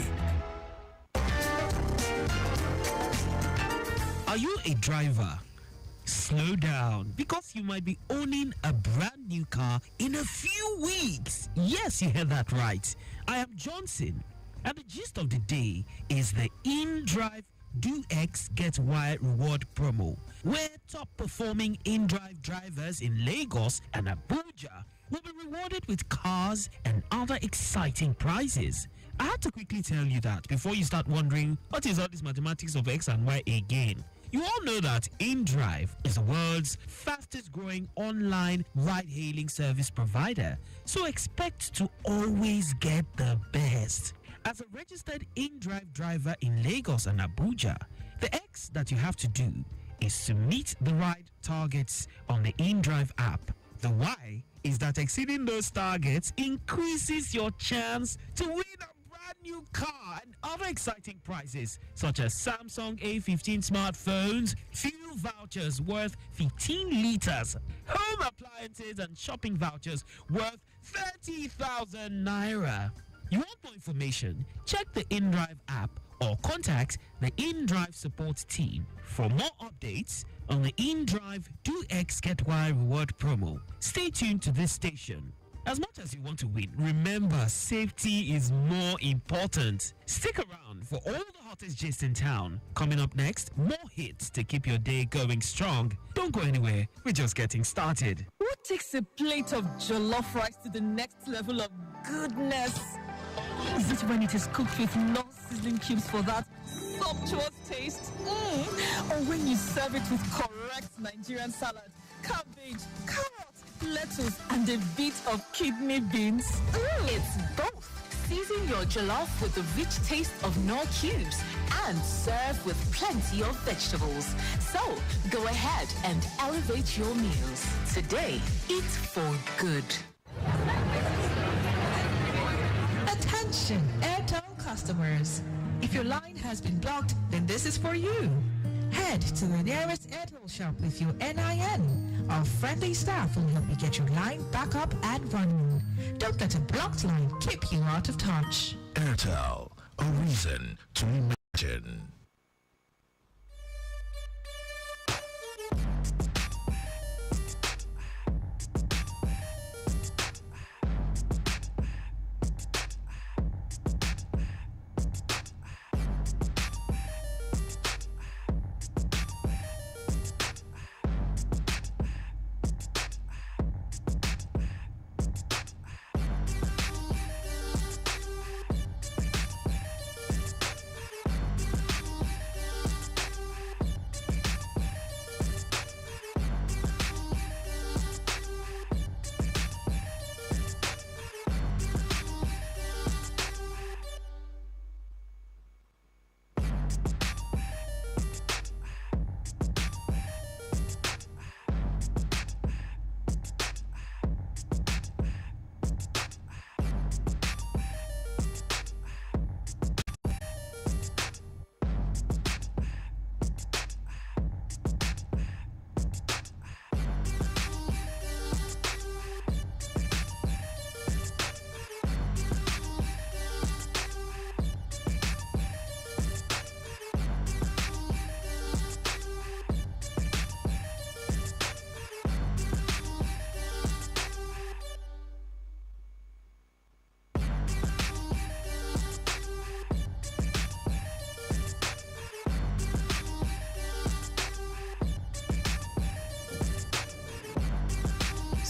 Speaker 4: Are you a driver? Slow down, because you might be owning a brand new car in a few weeks. Yes, you heard that right. I am Johnson, and the gist of the day is the InDrive Do X Get Y reward promo, where top performing InDrive drivers in Lagos and Abuja will be rewarded with cars and other exciting prizes. I had to quickly tell you that before you start wondering what is all this mathematics of X and Y again. You all know that InDrive is the world's fastest growing online ride-hailing service provider, so expect to always get the best. As a registered InDrive driver in Lagos and Abuja, the X that you have to do is to meet the ride targets on the InDrive app. The Y is that exceeding those targets increases your chance to win a new car and other exciting prizes such as Samsung A15 smartphones, fuel vouchers worth 15 liters, home appliances and shopping vouchers worth 30,000 naira. You want more information? Check the InDrive app or contact the InDrive support team for more updates on the InDrive Do X Get Y reward promo. Stay tuned to this station. As much as you want to win, remember, safety is more important. Stick around for all the hottest gist in town. Coming up next, more hits to keep your day going strong. Don't go anywhere, we're just getting started.
Speaker 9: What takes a plate of jollof rice to the next level of goodness? Is it when it is cooked with non-sizzling cubes for that sumptuous taste? Or when you serve it with correct Nigerian salad, cabbage, carrot, lettuce, and a bit of kidney beans?
Speaker 10: It's both. Season your jollof with the rich taste of Knorr cubes and serve with plenty of vegetables. So, go ahead and elevate your meals. Today, eat for good.
Speaker 11: Attention, Airtel customers. If your line has been blocked, then this is for you. Head to the nearest Airtel shop with your NIN. Our friendly staff will help you get your line back up and running. Don't let a blocked line keep you out of touch.
Speaker 6: Airtel, a reason to imagine.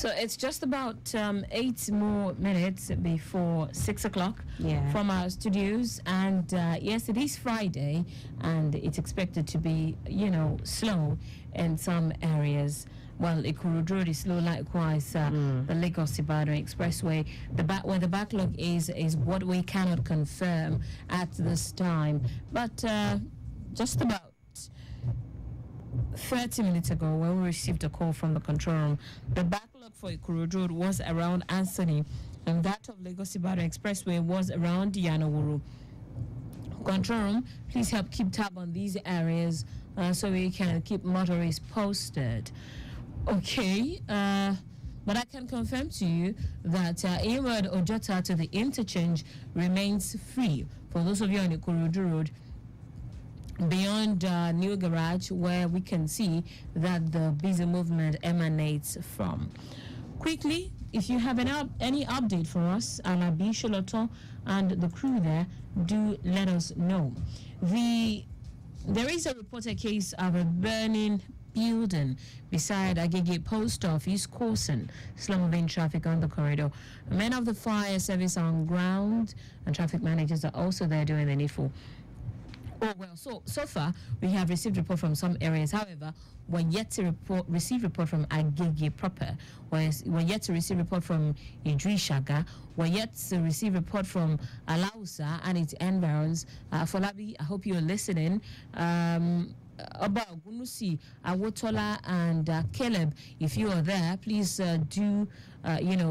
Speaker 2: So it's just about 8 more minutes before 6 o'clock from our studios. And yes, it is Friday, and it's expected to be, slow in some areas. Well, Ikorodu Road is slow, likewise the Lagos-Ibadan Expressway. Where the backlog is what we cannot confirm at this time. But just about 30 minutes ago, when we received a call from the control room, the backlog for Ikorodu Road was around Anthony, and that of Lagos-Ibadan Expressway was around Yanowuru. Control room, please help keep tab on these areas so we can keep motorists posted. Okay, but I can confirm to you that inward Ojota to the interchange remains free for those of you on Ikorodu Road beyond New Garage, where we can see that the busy movement emanates from. Quickly, if you have any update for us, Alabi Sholoto and the crew there, do let us know. There is a reported case of a burning building beside Agege Post Office causing slow-moving traffic on the corridor. Men of the fire service are on ground, and traffic managers are also there doing the needful. Oh, well, so far, we have received report from some areas. However, we're yet to receive report from Agege proper. We're yet to receive report from Idrishaga. We're yet to receive report from Alausa and its environs. Folabi, I hope you're listening. About Gunusi, Awotola, and Caleb, if you are there, please do,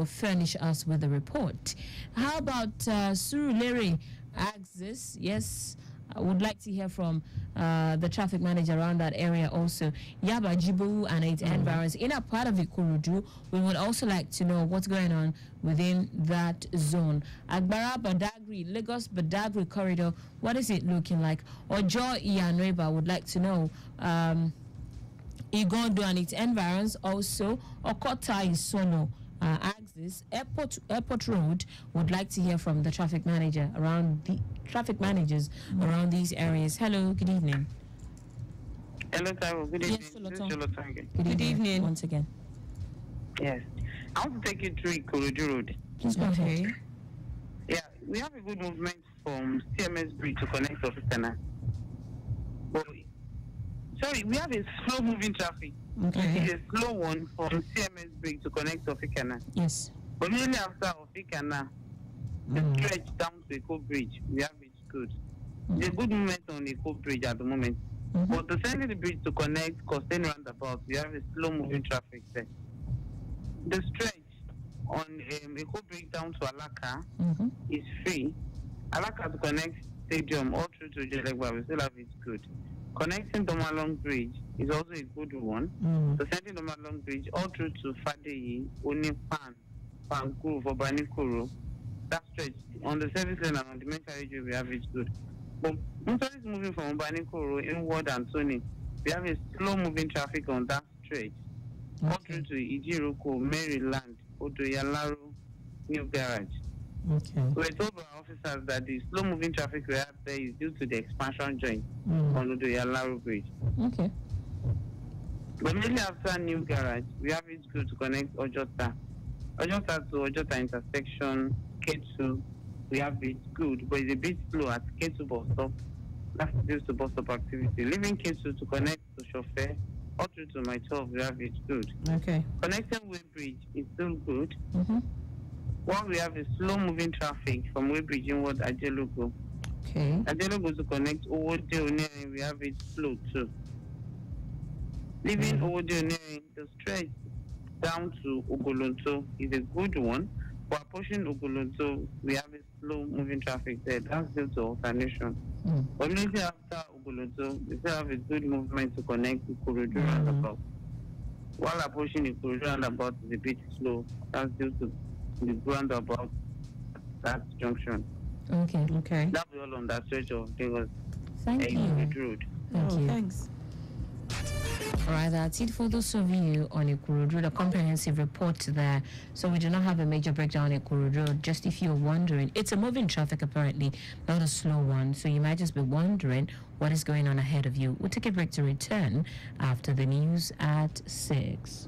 Speaker 2: furnish us with a report. How about Surulere Axis? Yes, I would like to hear from the traffic manager around that area also. Yaba Jibu and its environs. In a part of Ikorodu, we would also like to know what's going on within that zone. Agbara Badagry, Lagos Badagry corridor, what is it looking like? Ojo Iyanreba would like to know. Igondo and its environs also. Okota Isono. Axis Airport Road would like to hear from the traffic manager around the traffic managers around these areas. Hello, good evening.
Speaker 7: Hello, Taiwo. Good evening.
Speaker 2: Yes, good evening once again.
Speaker 7: Yes, I want to take you through Ikorodu Road.
Speaker 2: Please go ahead.
Speaker 7: Yeah, we have a good movement from CMS Bridge to connect Ofikana. But sorry, we have a slow-moving traffic.
Speaker 2: Okay.
Speaker 7: It's a slow one from CMS Bridge to connect Ofikana.
Speaker 2: Yes.
Speaker 7: But immediately after Ofikana, the stretch down to Eko Bridge, we have it good. There's good movement on Eko Bridge at the moment. But to send the bridge to connect Costain Roundabout, we have a slow-moving traffic there. The stretch on Eko Bridge down to Alaka is free. Alaka to connect Stadium all through to Jelegba, we still have it good. Connecting Domalong Bridge is also a good one. So sending Domalong Bridge all through to Fadeyi, Onipan, Pankuru, Obanikuru, that stretch on the service lane and on the main carriage we have it good. But motorists moving from Obanikuru inward and Tony, we have a slow moving traffic on that stretch. All through to Ijiruko, Maryland, Odoyalaro, New Garage.
Speaker 3: Okay.
Speaker 7: We're told by officers that the slow-moving traffic we have there is due to the expansion joint on Odoyalaro Bridge.
Speaker 2: Okay.
Speaker 7: But immediately after New Garage, we have it good to connect Ojota. Ojota to Ojota intersection, K2, we have it good, but it's a bit slow at K2 bus stop. That's due to bus stop activity. Leaving K2 to connect to Chauffeur, all through to my 12, we have it good.
Speaker 3: Okay.
Speaker 7: Connecting Weybridge is still good. While we have a slow-moving traffic from Weybridge inward Ajelogo.
Speaker 3: Okay.
Speaker 7: Ajelogo to connect Owode Oneri, we have it slow too. Leaving Owode Oneri, the stretch down to Ogolonto is a good one. For pushing Ogolonto, we have a slow-moving traffic there. That's due to alternation. But immediately after Ogolonto, we still have a good movement to connect Ikorodu roundabout. While approaching Ikorodu roundabout is a bit slow, that's due to the roundabout that junction.
Speaker 3: Okay.
Speaker 7: That'll be all on that stretch of Lagos.
Speaker 2: Thank you.
Speaker 7: Road.
Speaker 2: Thank you.
Speaker 3: Thanks.
Speaker 2: All right, that's it for those of you on Ikorodu, a comprehensive report there. So we do not have a major breakdown on Ikorodu. Just if you're wondering, it's a moving traffic apparently, not a slow one. So you might just be wondering what is going on ahead of you. We'll take a break to return after the news at 6.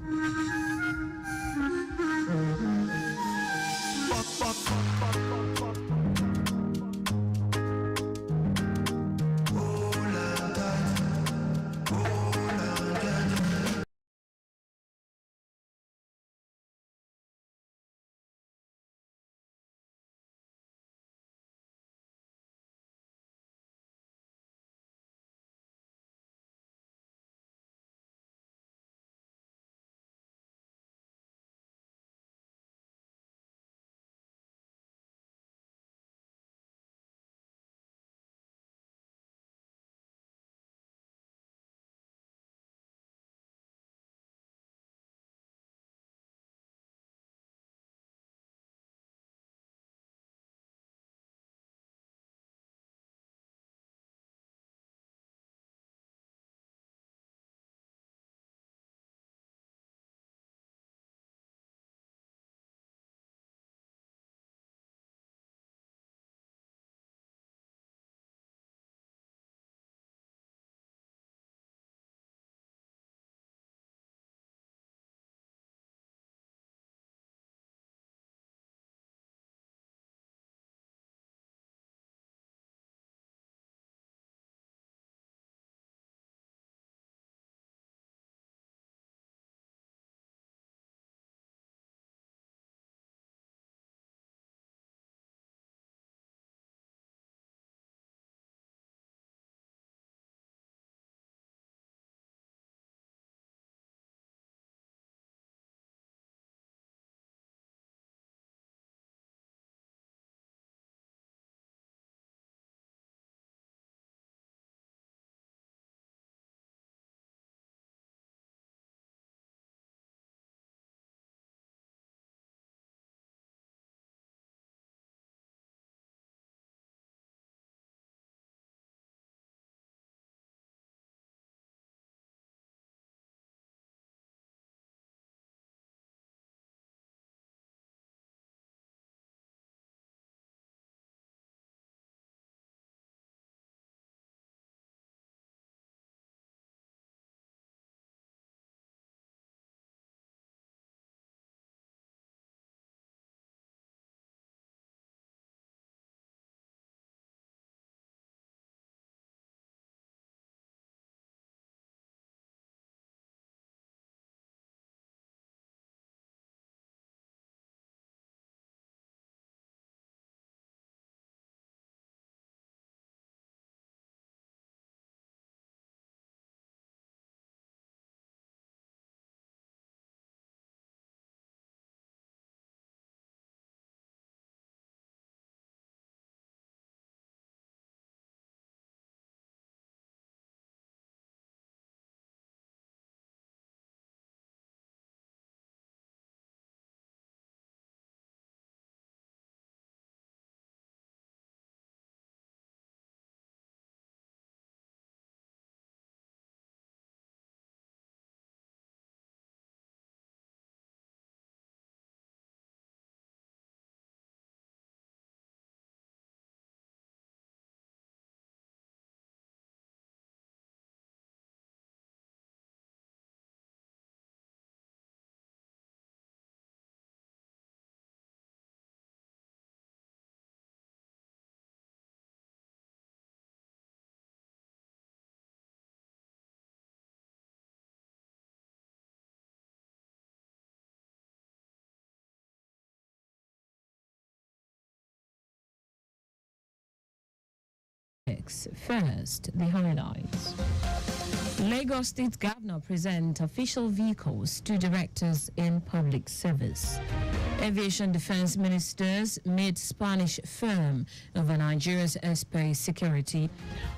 Speaker 2: topics. First, the highlights. Lagos State Governor present official vehicles to directors in public service. Aviation Defense Ministers meet Spanish firm over Nigeria's airspace security.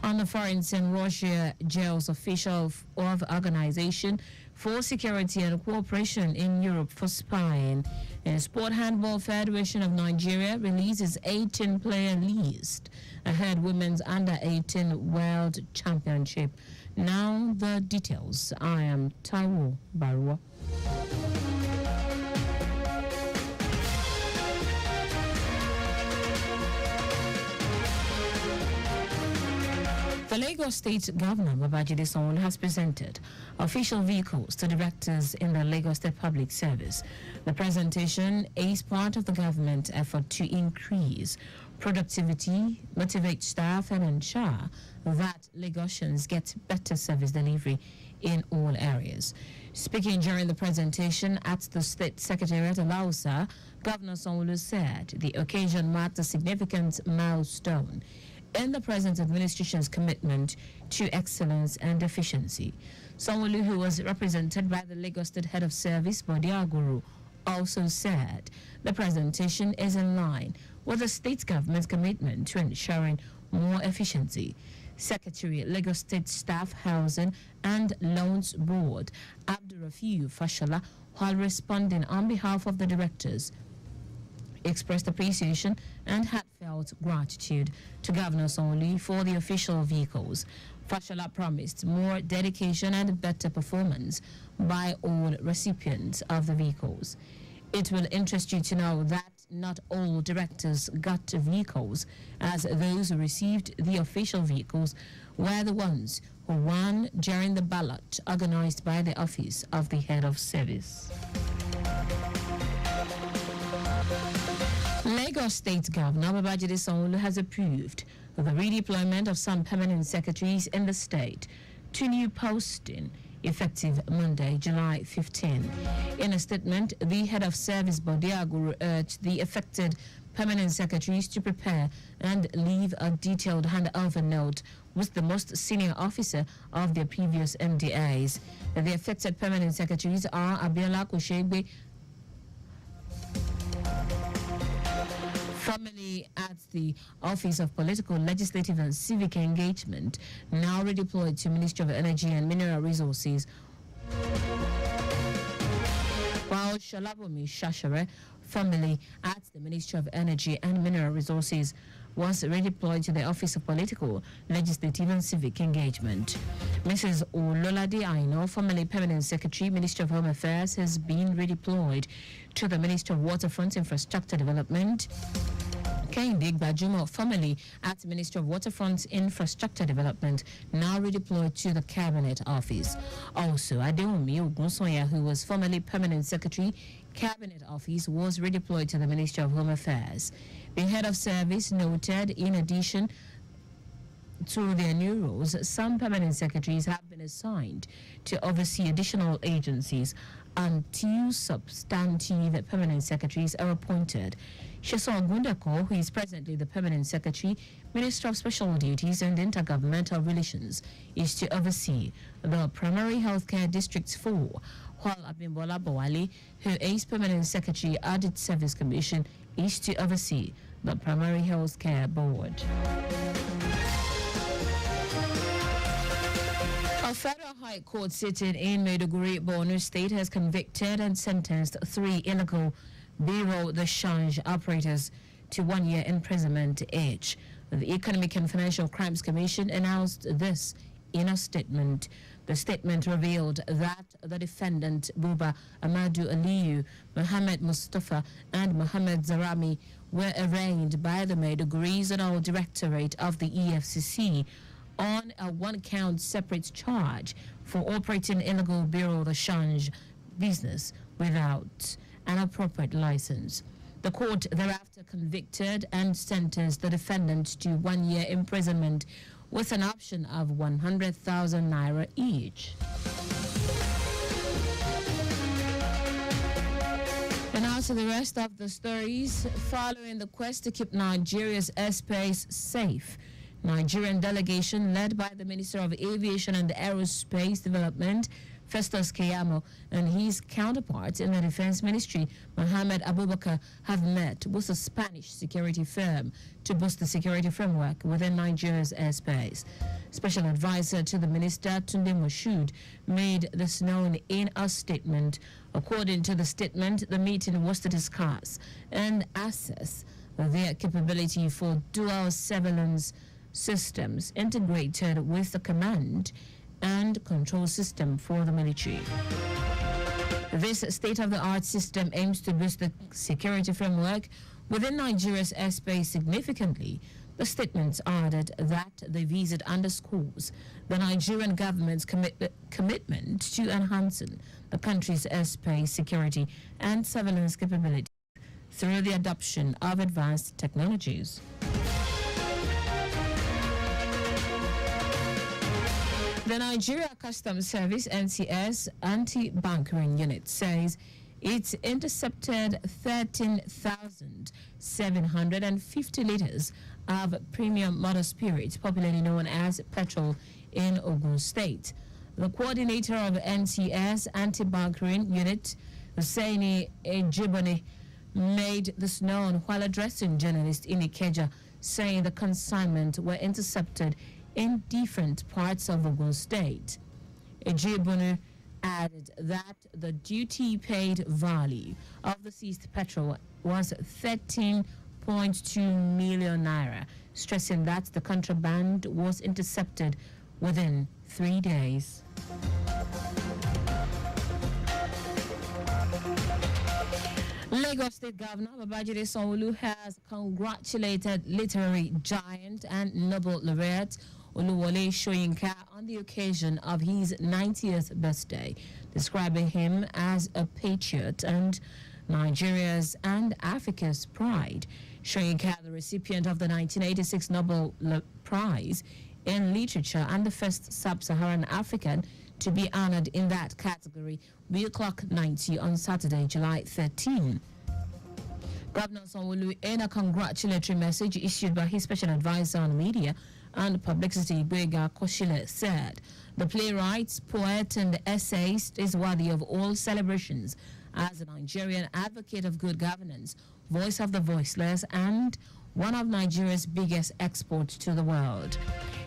Speaker 2: On the foreign and Russia jails official of Organization for Security and Cooperation in Europe for spying. And Sport Handball Federation of Nigeria releases 18-player list ahead Women's Under-18 World Championship. Now the details. I am Taiwo Baruwa. The Lagos State Governor, Babajide Sanwo-Olu, has presented official vehicles to directors in the Lagos State Public Service. The presentation is part of the government effort to increase productivity, motivate staff, and ensure that Lagosians get better service delivery in all areas. Speaking during the presentation at the State Secretariat of Lausa, Governor Sanwo-Olu said the occasion marked a significant milestone in the present administration's commitment to excellence and efficiency. Sanwo-Olu, who was represented by the Lagos State Head of Service, Bodiaguru, also said the presentation is in line with the state government's commitment to ensuring more efficiency. Secretary, Lagos State Staff Housing and Loans Board, Abdurrafiu Fashola, while responding on behalf of the directors, expressed appreciation and heartfelt gratitude to Governor Sanwo-Olu for the official vehicles. Fashola promised more dedication and better performance by all recipients of the vehicles. It will interest you to know that not all directors got vehicles, as those who received the official vehicles were the ones who won during the ballot organized by the Office of the Head of Service. Lagos State Governor Babajide Sanwo-Olu has approved the redeployment of some permanent secretaries in the state to new posting effective Monday, July 15. In a statement, the head of service Bodiaguru urged the affected permanent secretaries to prepare and leave a detailed handover note with the most senior officer of their previous MDAs. The affected permanent secretaries are Abiola Koshegbe, formerly at the Office of Political, Legislative and Civic Engagement, now redeployed to Ministry of Energy and Mineral Resources, while Shalabomi Shashere, formerly at the Ministry of Energy and Mineral Resources, was redeployed to the Office of Political, Legislative and Civic Engagement. Mrs. Ololade Aino, formerly Permanent Secretary, Ministry of Home Affairs, has been redeployed to the Ministry of Waterfront Infrastructure Development. Kehinde Gbajúmọ̀, formerly at the Ministry of Waterfront Infrastructure Development, now redeployed to the Cabinet Office. Also, Adewumi Ogunsanya, who was formerly Permanent Secretary, Cabinet Office, was redeployed to the Ministry of Home Affairs. The head of service noted, in addition to their new roles, some permanent secretaries have been assigned to oversee additional agencies until substantive permanent secretaries are appointed. Sheson Gundako, who is presently the permanent secretary, Minister of Special Duties and Intergovernmental Relations, is to oversee the primary healthcare districts 4, while Abimbola Bowale, who is permanent secretary, Audit Service Commission, is to oversee the primary healthcare board. A federal high court sitting in Maiduguri, Borno State, has convicted and sentenced 3 illegal Baruwa de change operators to 1 year imprisonment each. The Economic and Financial Crimes Commission announced this in a statement. The statement revealed that the defendant Buba Amadou Aliyu, Mohammed Mustafa, and Mohammed Zarami were arraigned by the Maiduguri Zonal Directorate of the EFCC on a 1-count separate charge for operating illegal Baruwa de change business without an appropriate license. The court thereafter convicted and sentenced the defendant to 1 year imprisonment with an option of 100,000 naira each. And now to the rest of the stories. Following the quest to keep Nigeria's airspace safe, Nigerian delegation led by the Minister of Aviation and Aerospace Development, Festus Keyamo, and his counterparts in the Defense Ministry, Mohammed Abubakar, have met with a Spanish security firm to boost the security framework within Nigeria's airspace. Special advisor to the minister, Tunde Moshood, made this known in a statement. According to the statement, the meeting was to discuss and assess their capability for dual surveillance systems integrated with the command and control system for the military. This state-of-the-art system aims to boost the security framework within Nigeria's airspace significantly. The statements added that the visit underscores the Nigerian government's commitment to enhancing the country's airspace security and surveillance capability through the adoption of advanced technologies. The Nigeria Customs Service NCS anti-bunkering unit says it's intercepted 13,750 liters of premium motor spirits, popularly known as petrol, in Ogun State. The coordinator of NCS anti-bunkering unit, Hussaini Ejibone, made this known while addressing journalists in Ikeja, saying the consignment were intercepted in different parts of Ogun State. Ejibone added that the duty paid value of the seized petrol was 13.2 million naira, stressing that the contraband was intercepted within 3 days. Lagos State Governor Babajide Sanwo-Olu has congratulated literary giant and Nobel laureate Oluwole Soyinka on the occasion of his 90th birthday, describing him as a patriot and Nigeria's and Africa's pride. Soyinka, the recipient of the 1986 Nobel Prize in Literature and the first sub-Saharan African to be honored in that category, will clock 90 on Saturday, July 13. Governor Sanwo-Olu, in a congratulatory message issued by his special advisor on media and publicity, Gbega Koshile, said the playwright, poet, and essayist is worthy of all celebrations as a Nigerian advocate of good governance, voice of the voiceless, and one of Nigeria's biggest exports to the world.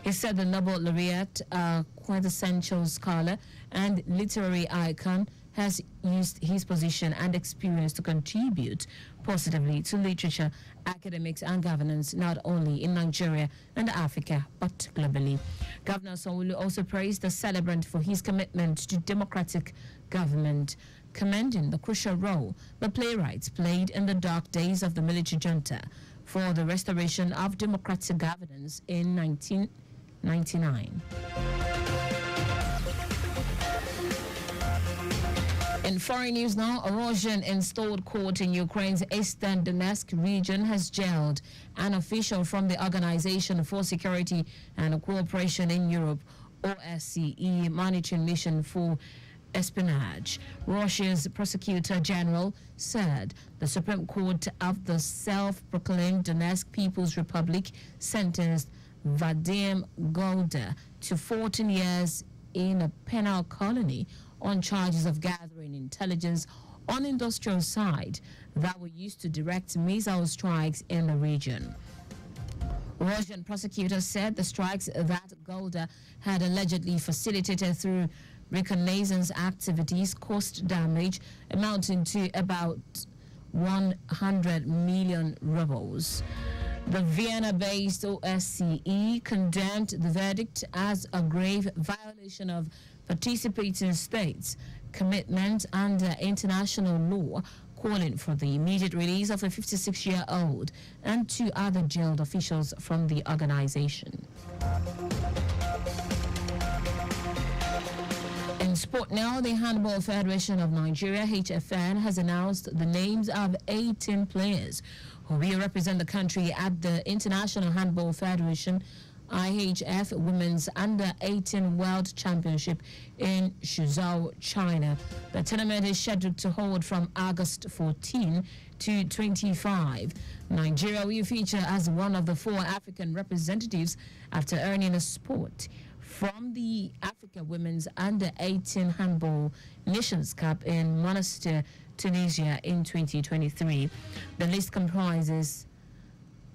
Speaker 2: He said the Nobel laureate, a quintessential scholar and literary icon, has used his position and experience to contribute positively to literature, academics, and governance, not only in Nigeria and Africa, but globally. Governor Sanwo-Olu also praised the celebrant for his commitment to democratic government, commending the crucial role the playwrights played in the dark days of the military junta for the restoration of democratic governance in 1999. In foreign news now, a Russian-installed court in Ukraine's eastern Donetsk region has jailed an official from the Organization for Security and Cooperation in Europe, OSCE, monitoring mission for espionage. Russia's prosecutor general said the Supreme Court of the self-proclaimed Donetsk People's Republic sentenced Vadim Golda to 14 years in a penal colony on charges of gathering intelligence on industrial site that were used to direct missile strikes in the region. Russian prosecutors said the strikes that Golda had allegedly facilitated through reconnaissance activities caused damage amounting to about 100 million rubles. The Vienna-based OSCE condemned the verdict as a grave violation of participating states' commitment under international law, calling for the immediate release of a 56-year-old and 2 other jailed officials from the organization. In sport now, the Handball Federation of Nigeria, HFN, has announced the names of 18 players who will represent the country at the International Handball Federation IHF Women's Under-18 World Championship in Suzhou, China. The tournament is scheduled to hold from August 14 to 25. Nigeria will feature as one of the 4 African representatives after earning a spot from the Africa Women's Under-18 Handball Nations Cup in Monastir, Tunisia in 2023. The list comprises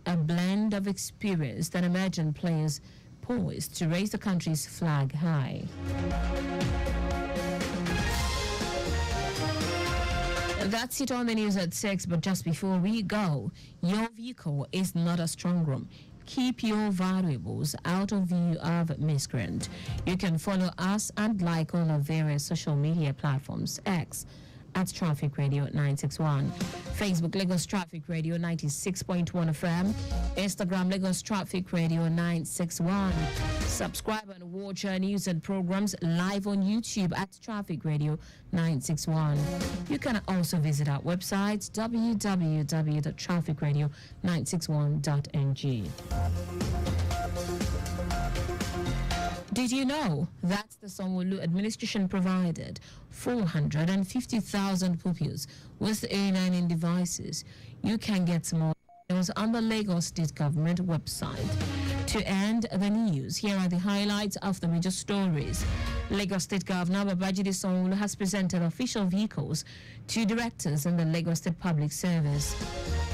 Speaker 2: a blend of experienced and emerging players poised to raise the country's flag high. That's it on the news at 6, but just before we go, your vehicle is not a strong room. Keep your valuables out of view of miscreant. You can follow us and like on our various social media platforms. X at Traffic Radio 961, Facebook Lagos Traffic Radio 96.1 FM, Instagram Lagos Traffic Radio 961. Subscribe and watch our news and programs live on YouTube at Traffic Radio 961. You can also visit our website www.trafficradio961.ng. Did you know that the Sanwo-Olu administration provided 450,000 pupils with e-learning devices? You can get more details on the Lagos State Government website. To end the news, here are the highlights of the major stories. Lagos State Governor Babajide Sanwo-Olu has presented official vehicles to directors in the Lagos State Public Service.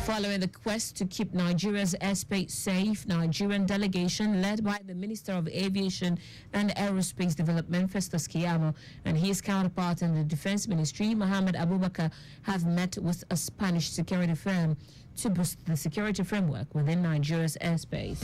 Speaker 2: Following the quest to keep Nigeria's airspace safe, Nigerian delegation led by the Minister of Aviation and Aerospace Development, Festus Keyamo, and his counterpart in the Defense Ministry, Mohammed Abubakar, have met with a Spanish security firm to boost the security framework within Nigeria's airspace.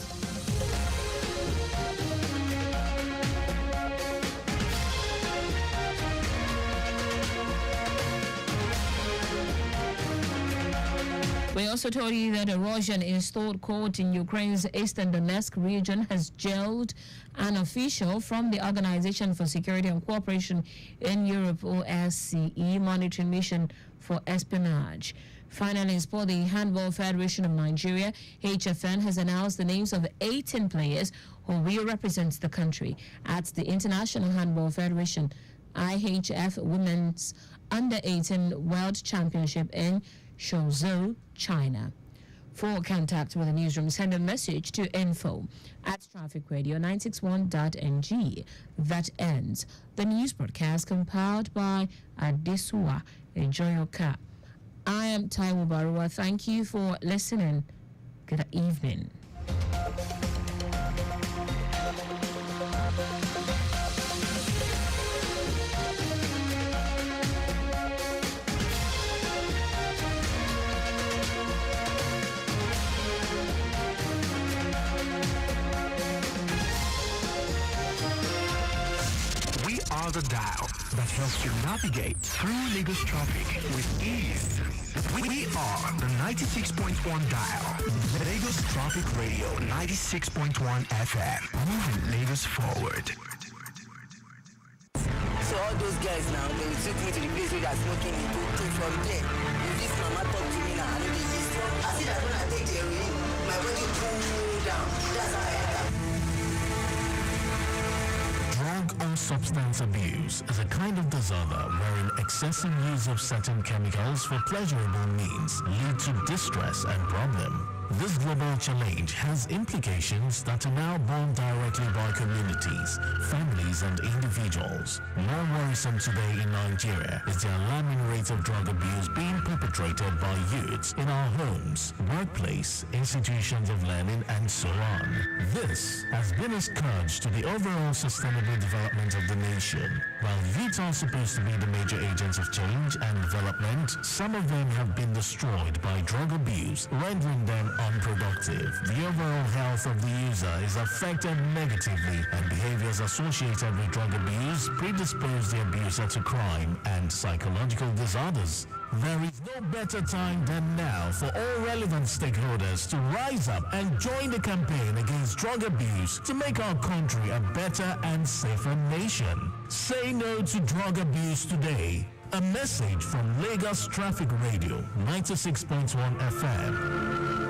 Speaker 2: We also told you that a Russian-installed court in Ukraine's eastern Donetsk region has jailed an official from the Organization for Security and Cooperation in Europe, OSCE, monitoring mission for espionage. Finally, in sport, the Handball Federation of Nigeria, HFN, has announced the names of 18 players who will represent the country at the International Handball Federation IHF Women's Under-18 World Championship in Shenzhou, China. For contact with the newsroom, send a message to info@trafficradio961.ng. That ends the news broadcast compiled by Adesua. Enjoy your car. I am Taiwo Baruwa. Thank you for listening. Good evening.
Speaker 6: The dial that helps you navigate through Lagos traffic with ease. We are the 96.1 dial. Lagos Traffic Radio 96.1 FM. Moving Lagos forward.
Speaker 1: So all those guys now, they will take me to the place where they're smoking it. Okay, from there, if this mama talk to me now, I know they listen. I see that when I take the heroin, my body cool down. That's how I end up.
Speaker 6: Drug or substance abuse is a kind of disorder wherein excessive use of certain chemicals for pleasurable means lead to distress and problem. This global challenge has implications that are now borne directly by communities, families, and individuals. More worrisome today in Nigeria is the alarming rate of drug abuse being perpetrated by youths in our homes, workplace, institutions of learning, and so on. This has been a scourge to the overall sustainable development of the nation. While youths are supposed to be the major agents of change and development, some of them have been destroyed by drug abuse, rendering them unproductive. The overall health of the user is affected negatively, and behaviors associated with drug abuse predispose the abuser to crime and psychological disorders. There is no better time than now for all relevant stakeholders to rise up and join the campaign against drug abuse to make our country a better and safer nation. Say no to drug abuse today. A message from Lagos Traffic Radio 96.1 FM.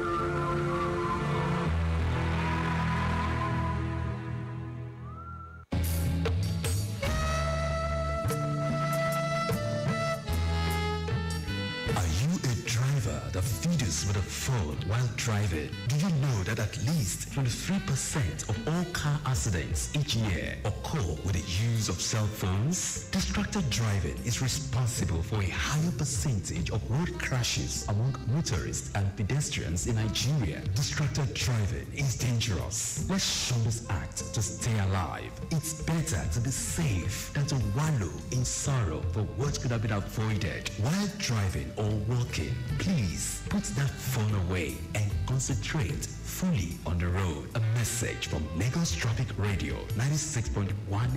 Speaker 12: fastidious with a phone while driving? Do you know that at least 23% of all car accidents each year occur with the use of cell phones? Distracted driving is responsible for a higher percentage of road crashes among motorists and pedestrians in Nigeria. Distracted driving is dangerous. Let's shun this act to stay alive. It's better to be safe than to wallow in sorrow for what could have been avoided while driving or walking. Please put that phone away and concentrate fully on the road. A message from Lagos Traffic Radio 96.1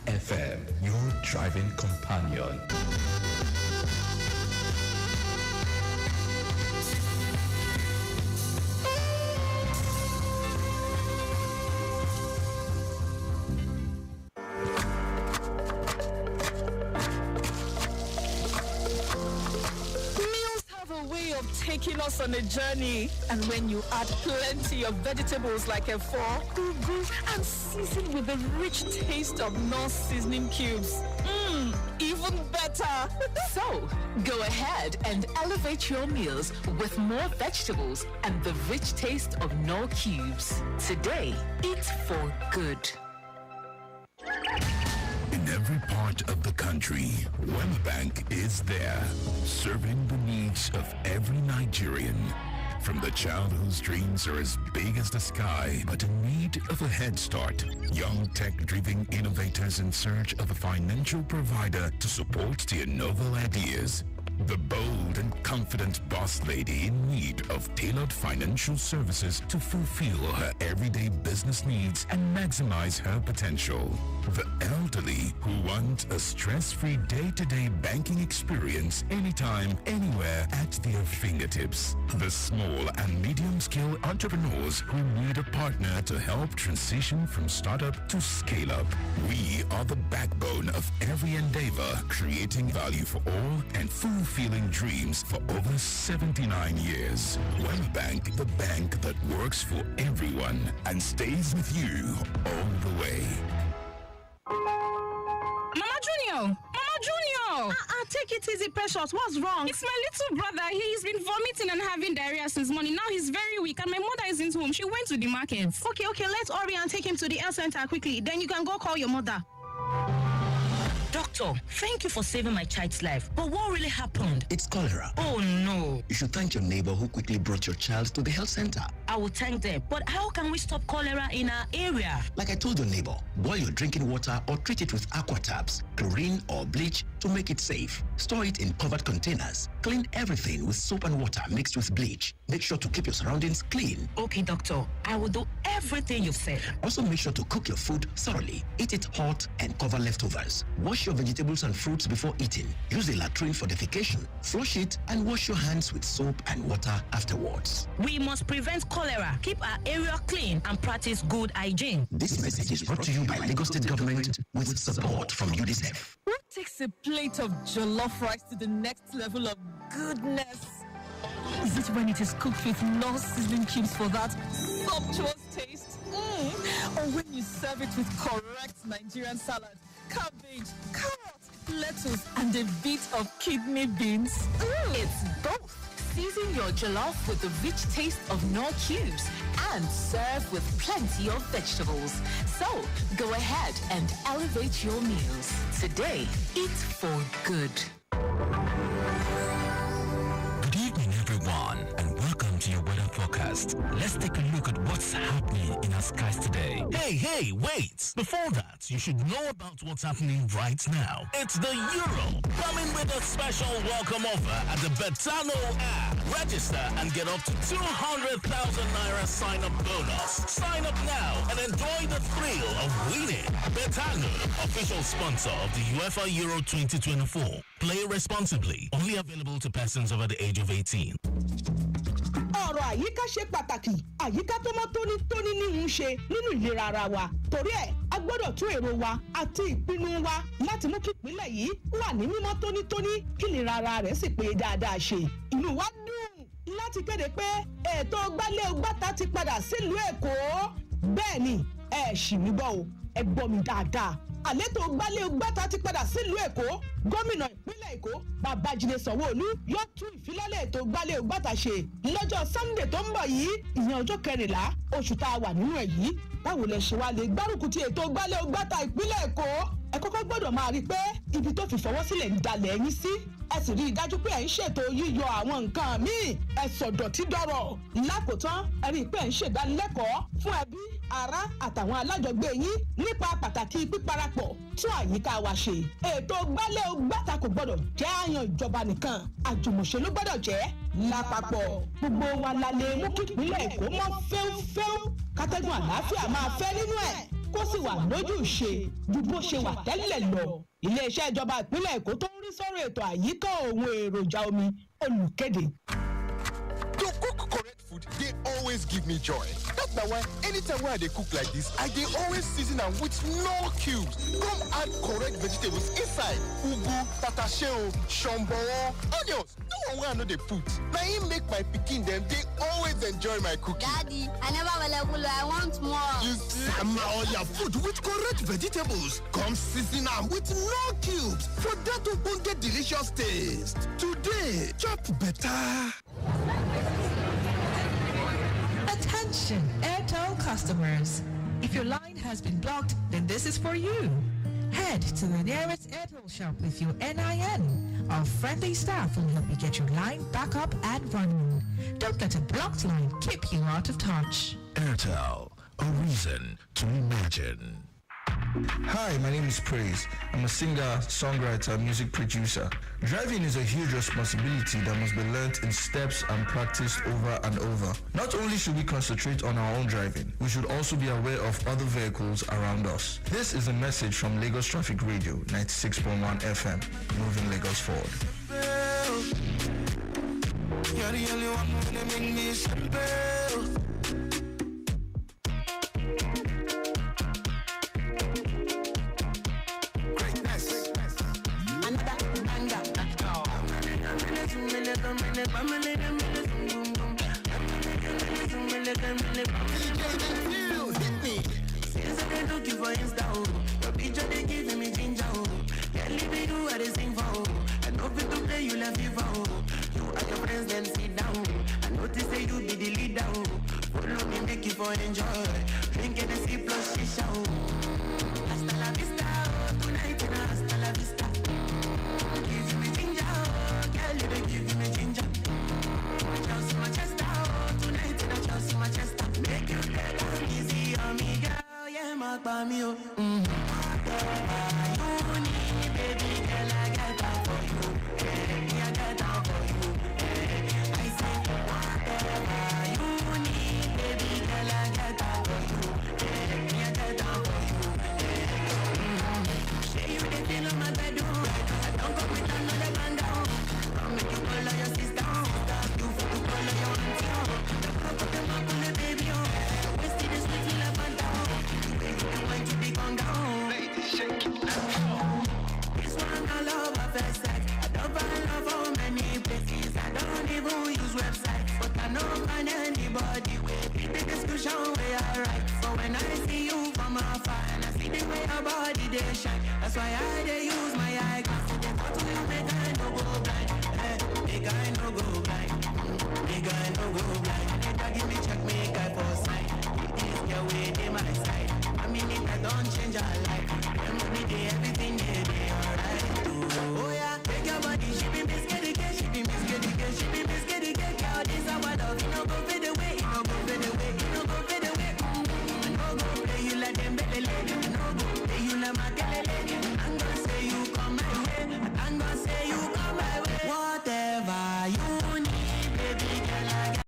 Speaker 12: FM, your driving companion.
Speaker 22: Taking us on a journey, and when you add plenty of vegetables like efo, ugu, and season with the rich taste of North seasoning cubes, even better.
Speaker 10: So, go ahead and elevate your meals with more vegetables and the rich taste of Knorr cubes. Today, eat for good.
Speaker 6: In every part of the country, Wema Bank is there, serving the needs of every Nigerian. From the child whose dreams are as big as the sky, but in need of a head start. Young tech-driven innovators in search of a financial provider to support their novel ideas. The bold and confident boss lady in need of tailored financial services to fulfill her everyday business needs and maximize her potential. The elderly who want a stress-free day-to-day banking experience anytime, anywhere at their fingertips. The small and medium-scale entrepreneurs who need a partner to help transition from startup to scale-up. We are the backbone of every endeavor, creating value for all and fulfilling dreams for over 79 years. Wema Bank, the bank that works for everyone and stays with you all the way.
Speaker 22: Mama Junior! Take it easy, Precious. What's wrong? It's my little brother. He's been vomiting and having diarrhea since morning. Now he's very weak, and my mother isn't home. She went to the market. Okay, let's hurry and take him to the health center quickly. Then you can go call your mother.
Speaker 23: Doctor, thank you for saving my child's life. But what really happened?
Speaker 24: It's cholera.
Speaker 23: Oh no.
Speaker 24: You should thank your neighbor who quickly brought your child to the health center.
Speaker 23: I will thank them. But how can we stop cholera in our area?
Speaker 24: Like I told your neighbor, boil your drinking water or treat it with aqua tabs, chlorine or bleach to make it safe. Store it in covered containers. Clean everything with soap and water mixed with bleach. Make sure to keep your surroundings clean.
Speaker 23: Okay, doctor. I will do everything you've said.
Speaker 24: Also make sure to cook your food thoroughly. Eat it hot and cover leftovers. Wash your vegetables and fruits before eating. Use a latrine for defecation. Flush it and wash your hands with soap and water afterwards.
Speaker 23: We must prevent cholera, keep our area clean, and practice good hygiene.
Speaker 24: This message is brought to you by Lagos State Government with support from UNICEF.
Speaker 22: What takes a plate of jollof rice to the next level of goodness? Is it when it is cooked with North seasoning cubes for that sumptuous taste? Or when you serve it with correct Nigerian salad, cabbage, carrot, lettuce, and a bit of kidney beans?
Speaker 10: It's both. Season your jollof with the rich taste of Knorr cubes and serve with plenty of vegetables. So, go ahead and elevate your meals. Today, eat for good.
Speaker 12: Good evening, everyone, and welcome to your weather forecast. Let's take a look at what's happening in our skies today.
Speaker 25: Hey, wait! Before that, you should know about what's happening right now. It's the Euro, coming with a special welcome offer at the Betano app. Register and get up to 200,000 Naira sign-up bonus. Sign up now and enjoy the thrill of winning. Betano, official sponsor of the UEFA Euro 2024. Play responsibly. Only available to persons over the age of 18.
Speaker 9: ọ̀rọ̀ àyíká ṣe pàtàkì àyíká tó mọ́ tónítóní ní ń ṣe nínú ìlera ara wa torí ẹ̀ a gbọ́dọ̀ tún èrò wa àti ìpinnu wa láti mú kí ìpínlẹ̀ yìí wà ní mímọ́ tónítóní kí ìlera ara rẹ̀ sì pé dáadáa ṣe inú wa dùn láti kéde pé ètò gbálẹ̀ ògbàtà ti padà sílùú Èkó
Speaker 5: bẹ́ẹ̀ ni ẹ ṣì mí gbọ́ o ẹ gbọ́ mi dáadáa àlétò gbálẹ̀ gbàtà ti padà sílùú èkó gómìnà ìpínlẹ̀ èkó babájídé sanwó-olú yóò tún ìfilọ́lẹ̀ ètò gbálẹ̀ gbàtà ṣe lọ́jọ́ sunday tó ń bọ̀ yìí ìyẹn ọjọ́ 14 oṣù tá a wà nínú ẹ̀ yìí báwo lẹ ṣe wá lè gbárùkù ti ètò gbálẹ̀ gbàtà ìpínlẹ̀ èkó ẹ kọ́kọ́ gbọ́dọ̀ máa rí i pé ibi tó fi fọwọ́ sílẹ̀ ń dalẹ̀ ẹ̀yìn sí ẹ sì rí i dájú pé ẹ̀ ń ṣètò yíyọ àwọn nǹkan míì ẹ sọ̀dọ̀tí dọ̀rọ̀ lákòótán ẹ rí i pé ẹ̀ ń ṣèdánilẹ́kọ̀ọ́ fún ẹbí ará àtàwọn alájọgbé yín nípa pàtàkì píparapọ̀ tún àyíká wa ṣe ètò gbálẹ̀ gbàtà kò gbọ́dọ̀ jẹ́ àyàn ìjọba nìkan àjùmọ̀ṣe ló gbọ́dọ̀ jẹ́ lápapọ̀ gbogbo wa la lè mú kí ìpínlẹ̀ èkó mọ́ fẹ́ẹ́fẹ́ẹ́ kátẹ́gùn àlàáfíà máa fẹ́ nínú ẹ̀ kó sì wà lójú ṣe ju bó ṣe wà tẹ́lẹ̀ lọ iléeṣẹ́ ìjọba ìpínlẹ̀ èkó tó ń rí sọ́rọ̀ ètò àyíká òun èròjà omi olùkéde.
Speaker 8: To cook correct food, they always give me joy. That's why anytime when I cook like this, I always season them with no cubes. Come add correct vegetables inside. Ugu, tatashe, shombo, onions. No one where I know they put. Now he make my pikin them, they always enjoy my cooking.
Speaker 13: Daddy, I never will. I want more.
Speaker 8: You see, all your food with correct vegetables. Come season them with no cubes for that to get delicious taste. Today, chop better.
Speaker 11: Attention, Airtel customers. If your line has been blocked, then this is for you. Head to the nearest Airtel shop with your NIN. Our friendly staff will help you get your line back up and running. Don't let a blocked line keep you out of touch.
Speaker 6: Airtel, a reason to imagine.
Speaker 16: Hi, my name is Praise. I'm a singer, songwriter, music producer. Driving is a huge responsibility that must be learnt in steps and practiced over and over. Not only should we concentrate on our own driving, we should also be aware of other vehicles around us. This is a message from Lagos Traffic Radio, 96.1 FM, moving Lagos forward.
Speaker 14: You're the only one who make me simple.
Speaker 17: Since I been looking for Insta, your picture they giving me ginger, can't leave me do what they sing for, I know fit to play you left FIFA, you and your friends then sit down, I notice say you be the leader, follow me make you for enjoy, drink Hennessy plus shisha, hasta la vista, tonight hasta la vista, give me ginger, girl they give me ginger. Chelsea, Manchester, tonight in a Chelsea, Manchester. Make you get on easy on me, girl. Yeah, my bammy, oh. You need, baby girl, I get down for you. Hey, I get down for you. Hey, I say, whatever you need, baby girl, I get down for you. Hey, I get down for you. Hey, say you the feel on my bedroom. I don't go with another man down. I'll make you call on your sister. That's why I they use my eye glasses. They want to make I no go blind. Make I no go blind. Make I no go blind. They give me check, make I for sign. This your way, they my side. I mean, if I don't change our life, them money, they everything, they alright too. Oh yeah, take your body, she be biscuit, she be biscuit, she be biscuit, girl, this is our love. You know go fade away, you know go fade away, you know go fade away. I know go play you like them, baby, I know go play you like my girl. I'm gonna say you come my way. I'm gonna say you come my way. Whatever you need, baby girl, I got.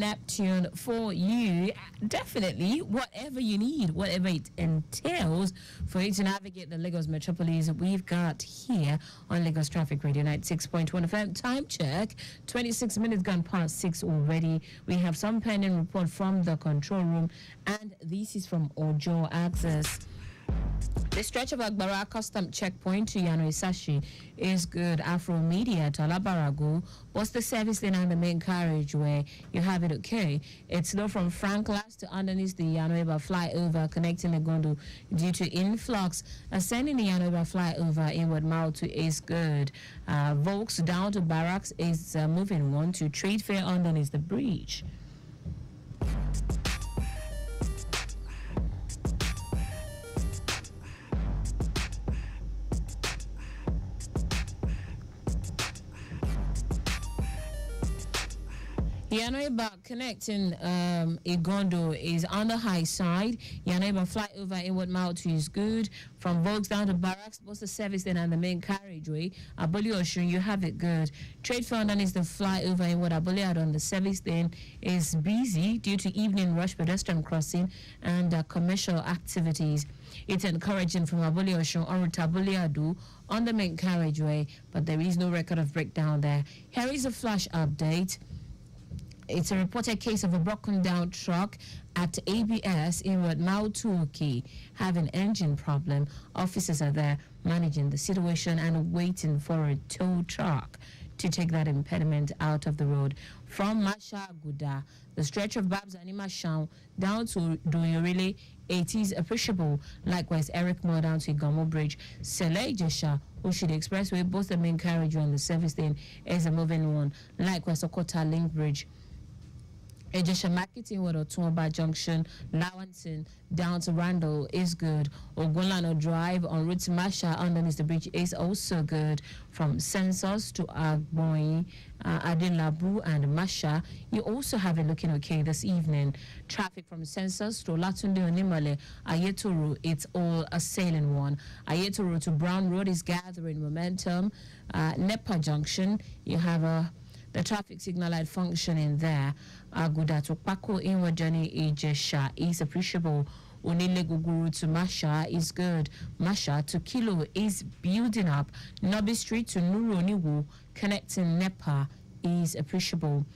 Speaker 2: Neptune for you. Definitely, whatever you need, whatever it entails for you to navigate the Lagos metropolis, we've got here on Lagos Traffic Radio 96.1 FM. Time check, 26 minutes gone past 6 already. We have some pending report from the control room, and this is from Ojo Access. The stretch of Agbara custom checkpoint to Yano Isashi is good. Afro Media to Alabarago. What's the service lane and the main carriageway? You have it okay. It's slow from Franklas to underneath the Yanoeba flyover connecting Legondo due to influx. Ascending the Yanoeba flyover inward mile to is good. Volks down to Barracks is moving on to Trade Fair underneath the bridge. Yanoeba connecting Igondo is on the high side. Yanoeba flyover inward mile 2 is good. From Volks down to Barracks, what's the service lane and the main carriageway? Aboli Oshun, you have it good. Trade Fair is the flyover inward Aboliad on the service lane is busy due to evening rush, pedestrian crossing, and commercial activities. It's encouraging from Aboli Oshun or Taboliadu on the main carriageway, but there is no record of breakdown there. Here is a flash update. It's a reported case of a broken down truck at ABS inward mile 2 having engine problem. Officers are there managing the situation and waiting for a tow truck to take that impediment out of the road. From Masha Guda, the stretch of Babs Anima Shao down to Doyorile, it is appreciable. Likewise, Eric Moore down to Igamo Bridge. Sele Jesha, Oshidi Expressway, both the main carriageway and the service lane is a moving one. Likewise, Okota Link Bridge. Ejesha Marketing with Otumba Junction, Lawanson down to Randall is good. Ogolano Drive on route to Masha underneath the bridge is also good. From Census to Agboy, Adinlabu and Masha, you also have it looking okay this evening. Traffic from Census to Latunde Onimale, Ayetoro, it's all a sailing one. Ayetoro to Brown Road is gathering momentum. Nepa Junction, you have the traffic signal light functioning there. Aguda to Pako inward journey Ejesha is appreciable. Onile Guguru to Masha is good. Masha to Kilo is building up. Nobi Street to Nuroniwu connecting Nepa is appreciable.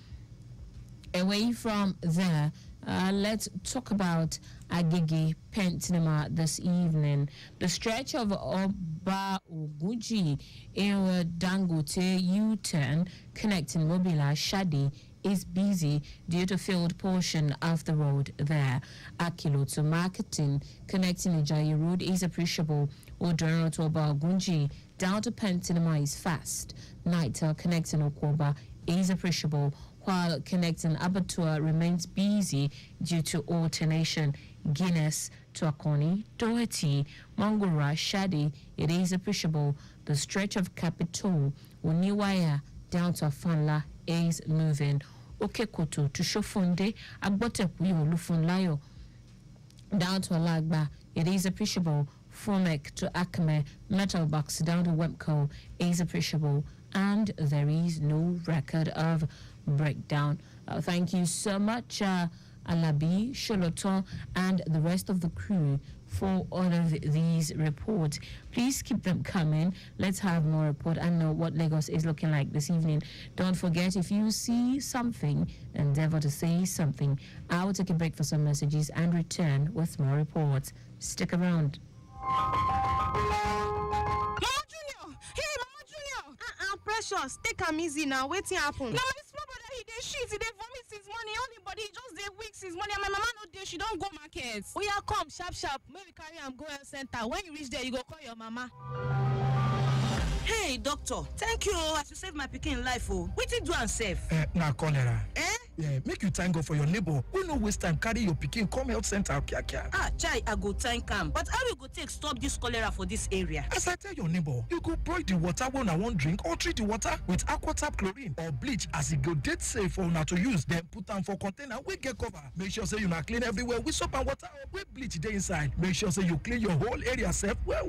Speaker 2: Away from there, let's talk about Agege Pentinema this evening. The stretch of Oba Oguji in Dangote U-turn connecting Mobila Shadi is busy due to filled portion of the road there. Akilo to Marketing connecting Ijayi Road is appreciable. Odoro to Oba Ogunji down to Pentinema is fast. Nightel connecting Okwoba is appreciable, while connecting Abattoir remains busy due to alternation. Guinness to Akoni, Doherty, Mangora, Shadi, it is appreciable. The stretch of Capitol, Uniwaya, down to Afanla is moving. Okekoto to Shofunde, Agbotepuyo, Lufunlayo, down to Alagba, it is appreciable. Fomek to Acme, Metal Box down to Wemco is appreciable. And there is no record of breakdown. Thank you so much, Alabi, Sholoton, and the rest of the crew for all of these reports. Please keep them coming. Let's have more report and know what Lagos is looking like this evening. Don't forget, if you see something, endeavor to say something. I will take a break for some messages and return with more reports. Stick around.
Speaker 15: Precious, take am easy now. Wetin happen? Now my small brother he dey shit, he dey vomit since morning. Anybody he just dey weak since morning. And my mama no dey, she don go market. Oya come sharp sharp. Make we carry am go health center. When you reach there, you go call your mama.
Speaker 18: Hey doctor, thank you as you save my pikin life. Oh, wetin do am sef?
Speaker 19: Na cholera. Yeah, make you thank God for your neighbor. We no waste time carry your pikin come health center kia.
Speaker 18: Ah, chai, I go thank am. But how we go take stop this cholera for this area?
Speaker 19: As I tell your neighbor, you go boil the water wey una wan drink or treat the water with aquatap chlorine or bleach as e go dead safe for una to use. Then put am for container wey get cover. Make sure say una clean everywhere with soap and water or wey bleach dey inside. Make sure say you clean your whole area sef well.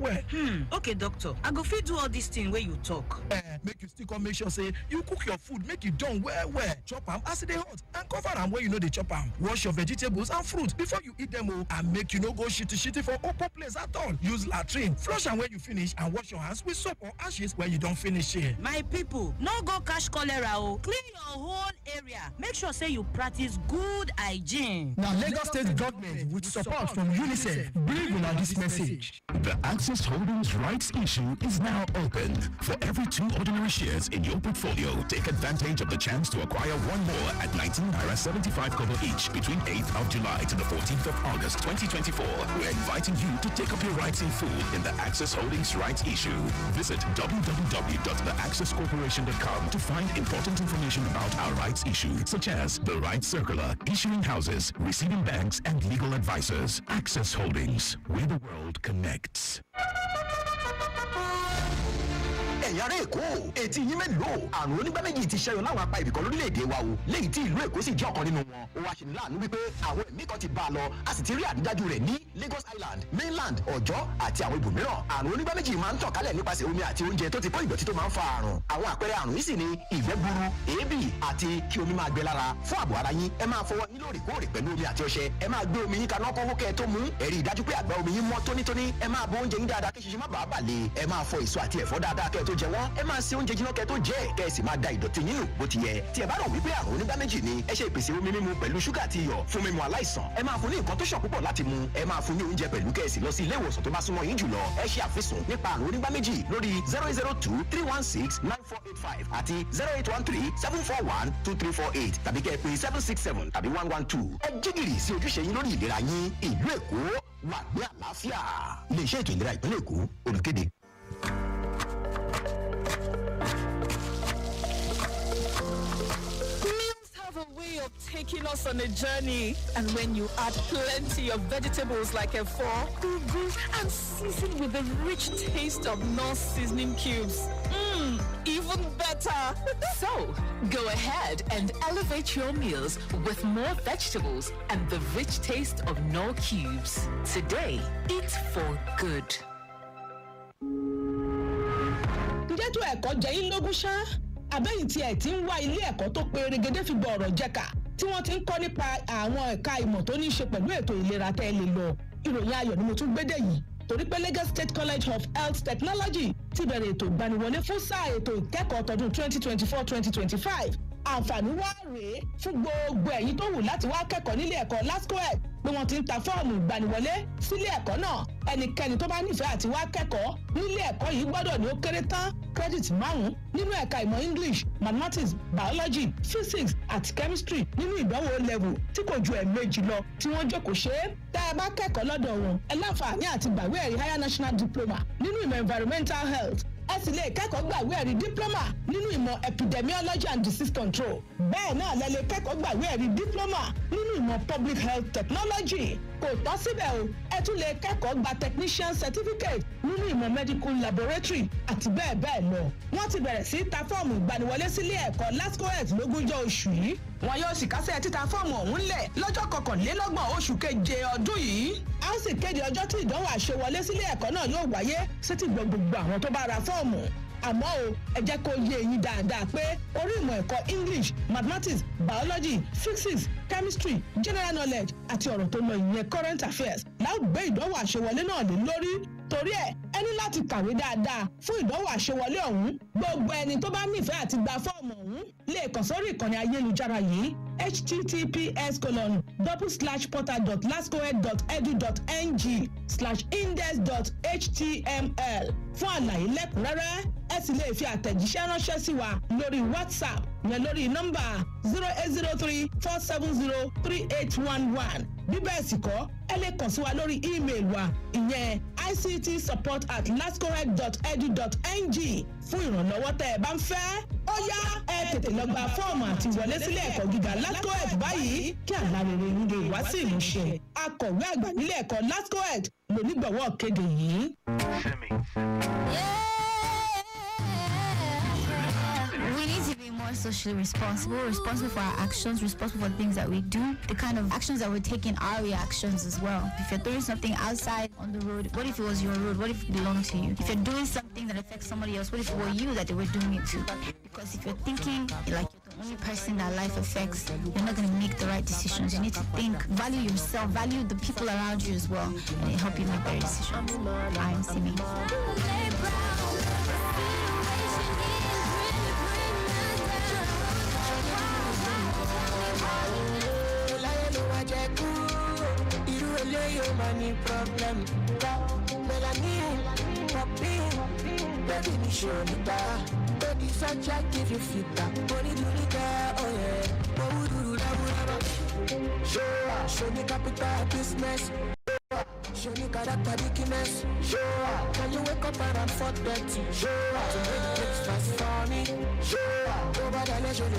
Speaker 18: Okay doctor, I go fit do all these things wey you talk.
Speaker 19: Make you still come make sure say you cook your food make e done well. Chop am as e dey hot pot and cover am when you know dey chop am. Wash your vegetables and fruit before you eat them and make you no go shitty for open place at all. Use latrine, flush am when you finish and wash your hands with soap or ashes when you don finish it.
Speaker 18: My people, no go catch cholera o. Clean your whole area. Make sure say you practice good hygiene.
Speaker 19: Now Lagos State government with support from UNICEF bring una this message.
Speaker 6: The Access Holdings rights issue is now open. For every 2 ordinary shares in your portfolio, take advantage of the chance to acquire one more at 19.75 kobo each between 8th of July to the 14th of August 2024. We're inviting you to take up your rights in full in the Access Holdings rights issue. Visit www.theaccesscorporation.com to find important information about our rights issue, such as the rights circular, issuing houses, receiving banks, and legal advisors. Access Holdings, where the world connects.
Speaker 24: ẹ̀yin ará Èkó etí yín mélòó àrùn onígbá méjì ti ṣẹyọ láwọn apá ibìkan lórílẹ̀‐èdè wa o léyìí tí ìlú Èkó sì jẹ́ ọ̀kan nínú wọn ó wá ṣe ní láàánú wípé àwọn ẹ̀mí kan ti bá a lọ a sì ti rí àrídájú rẹ̀ ní Lagos Island, mainland, Ọ̀jọ́ àti àwọn ibòmíràn àrùn onígbá méjì máa ń tàn kálẹ̀ nípasẹ̀ omi àti oúnjẹ tó ti kó ìdọ̀tí tó máa ń fa àrùn àwọn àpẹẹrẹ àrùn yìí sì ni ìgbẹ́ gbuuru èébì àti kí omi máa gbẹ lára fún ààbò ara yín ẹ máa fọwọ́ yín lóòrèkóòrè pẹ̀lú omi àti ọṣẹ ẹ máa gbé omi yín kaná kó kẹ́ ẹ tó mú ẹ rí i dájú pé àgbá omi yín mọ́ tónítóní ẹ máa bọ oúnjẹ yín dáadáa kí ṣinṣin má bàa bà lé ẹ máa fọ èso àti ẹ̀fọ́ dáadáa kẹ́ ẹ tó jẹ wọ́n ẹ máa ṣe oúnjẹ jiná kẹ́ tó jẹ́ kẹ́ ẹ sì máa da ìdọ̀tí yín nù bó ti yẹ tí ẹ bá rò wípé àrùn onígbá méjì ni ẹ ṣe ìpèsè omi mímu pẹ̀lú ṣúgà àti iyọ̀ fún mímu aláìsàn ẹ máa fún ní nǹkan tó ṣàn púpọ̀ láti mu ẹ máa fún ní oúnjẹ pẹ̀lú kẹ́ ẹ sì lọ sí ilé ìwòsàn tó bá súnmọ́ yín jùlọ ẹ ṣe àfisùn nípa àrùn onígbá méjì lórí 08023169485 àti 08137412348 tàbí kẹ́ ẹ pè 767 tàbí 112 ẹ jígìrì sí ojúṣe yín lórí ìlera yín ìlú Èkó wà ní àlàáfíà iléeṣẹ́ ètò ìlera ìpínlẹ̀ Èkó olùkéde.
Speaker 22: A way of taking us on a journey, and when you add plenty of vegetables like efo, ugu, and season with the rich taste of North seasoning cubes, even better.
Speaker 10: So, go ahead and elevate your meals with more vegetables and the rich taste of Knorr cubes. Today, eat for good.
Speaker 5: Ǹjẹ́ tó ẹ̀kọ́ jẹ́ yín lógún ṣá? Àbẹ́yìn tí ẹ̀ ti ń wá ilé ẹ̀kọ́ tó pé regede fi gbọ́ ọ̀rọ̀ jẹ́ka tí wọ́n ti ń kọ́ nípa àwọn ẹ̀ka ìmọ̀ tó ní í ṣe pẹ̀lú ètò ìlera tẹ́ ẹ lè lọ. Ìròyìn ayọ̀ ni mo tún gbédè yìí torí pé Lagos State College of Health Technology ti bẹ̀rẹ̀ ètò ìgbaniwọlé fún sáà ètò ìkẹ́kọ̀ọ́ tọdún 2024-2025. Àǹfààní wá rèé fún gbogbo ẹ̀yin tó wù láti wá kẹ́kọ̀ọ́ nílé ẹ̀kọ́ LASCOED pé wọ́n ti ń ta fọ́ọ̀mù ìgbaniwọlé sílé ẹ̀kọ́ náà ẹnikẹ́ni tó bá nífẹ̀ẹ́ àti wá kẹ́kọ̀ọ́ nílé ẹ̀kọ́ yìí gbọ́dọ̀ ní ó kéré tán kírẹ́dìtì 5 nínú ẹ̀ka ìmọ̀ English, Mathematics, Biology, Physics àti Chemistry nínú ìdánwò level tí kò ju ẹ̀ẹ̀mejì lọ tí wọ́n jókòó ṣe é. Tá ẹ bá kẹ́kọ̀ọ́ lọ́dọ̀ wọn ẹ láǹfààní àti gbàwé ẹ̀rí Higher National Diploma nínú ìmọ̀ Environmental Health ẹ sì lè kẹ́kọ̀ọ́ gbàwé ẹ̀rí diploma nínú ìmọ̀ epidemiology and disease control. Bẹ́ẹ̀ náà lẹ lè kẹ́kọ̀ọ́ gbàwé ẹ̀rí diploma nínú ìmọ̀ public health technology. Kò tán síbẹ̀ o ẹ tún lè kẹ́kọ̀ọ́ gba technician certificate nínú ìmọ̀ medical laboratory àti bẹ́ẹ̀ bẹ́ẹ̀ lọ. Wọ́n ti bẹ̀rẹ̀ sí ta fọ́ọ̀mù ìgbaniwọlé sílé ẹ̀kọ́ LASCOED lógúnjọ́ oṣù yìí. Wọn yóò sì kásẹ̀ títa fọ́ọ̀mù ọ̀hún lẹ̀ lọ́jọ́ 21 oṣù keje ọdún yìí. A ó sì kéde ọjọ́ tí ìdánwò àṣewọlé sílé ẹ̀kọ́ náà yóò wáyé sétí gbogbo àwọn tó bá ra fọ́ọ̀mù. Àmọ́ o ẹ jẹ́ kó yé eyín dáadáa pé orí ìmọ̀ ẹ̀kọ́ English, Mathematics, Biology, Physics, Chemistry, General Knowledge àti ọ̀rọ̀ tó lọ ìyẹn Current Affairs la ó gbé ìdánwò àṣewọlé náà lé lórí. Torí ẹ ní láti kàwé dáadáa fún ìdánwò àṣewọlé ọ̀hún. Gbogbo ẹni tó bá nífẹ̀ẹ́ àti gba fọ́ọ̀mù ọ̀hún lè kàn sórí ìkànnì ayélujára yìí https://portal.lascoed.edu.ng/index.html fún àlàyé lẹ́kùnrẹ́rẹ́ ẹ sì lè fi àtẹ̀jíṣẹ́ ránṣẹ́ sí wa lórí WhatsApp yẹn lórí nọ́mbà 0803-470-3811 bí bẹ́ẹ̀ sì kọ́ ẹ lè kàn sí wa lórí email wa ìyẹn ictsupport@lascoed.edu.ng fún ìrànlọ́wọ́ tẹ́ ẹ bá ń fẹ́. Ó yá ẹ tètè lọ gba fọ́ọ̀mù àti wọlé sílé ẹ̀kọ́ gíga LASCOED báyìí kí àlá rere yín lè wá sí ìmúṣẹ. Akọ̀wé àgbà nílé ẹ̀kọ́ LASCOED lónígbọ̀wọ́ kéde yìí.
Speaker 13: We need to be more socially responsible for our actions, responsible for things that we do, the kind of actions that we take in our reactions as well. If you're doing something outside on the road, what if it was your road? What if it belonged to you? If you're doing something that affects somebody else, what if it were you that they were doing it to? Because if you're thinking like you're the only person that life affects, you're not going to make the right decisions. You need to think, value yourself, value the people around you as well, and it help you make better decisions. I am Simi.
Speaker 14: Problem, melanin, popping, baby me show me that, baby such I give you feedback, body do the car, oh yeah, oh do la, show me capital business, show me character weakness, can you wake up around 4:30, to make breakfast for me, over the leisure,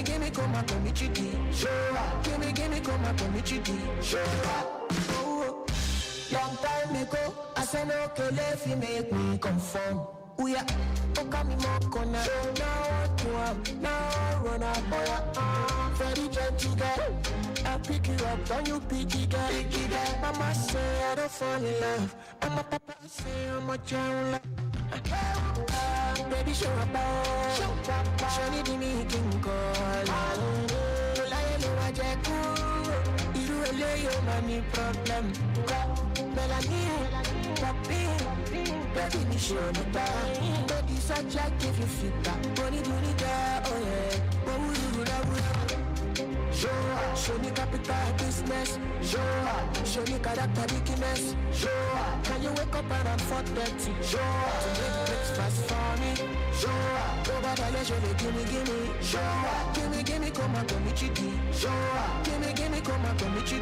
Speaker 14: gimme, come up and meet you, gimme, come up and meet you, long time ago, I said okay, if you make me conform. We are okay, me more corner. Now what you want? Now I run up, boy. Very gentle girl. I pick you up, don't you pick it up. Mama say I don't fall in love. And my papa say I'm a child. Baby, show up, show me the meeting call. Your money problem, melanin, popping, baby me show me that, baby such I give you feedback, money do the guy, oh yeah, show me capital business, show me character weakness, can you wake up around 4:30, to make breakfast for me, over the leisure, gimme, come up and meet you, gimme, come up and meet you,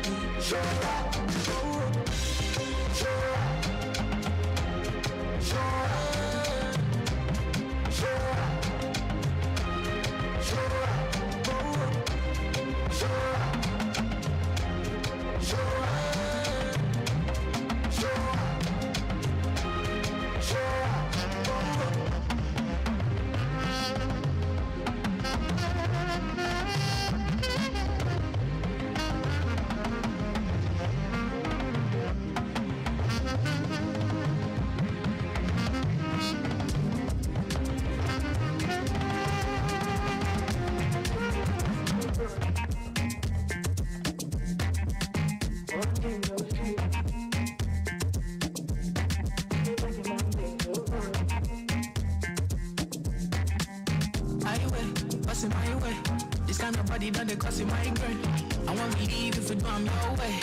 Speaker 17: Done they cause it migraine. I won't believe if you do I'm your way,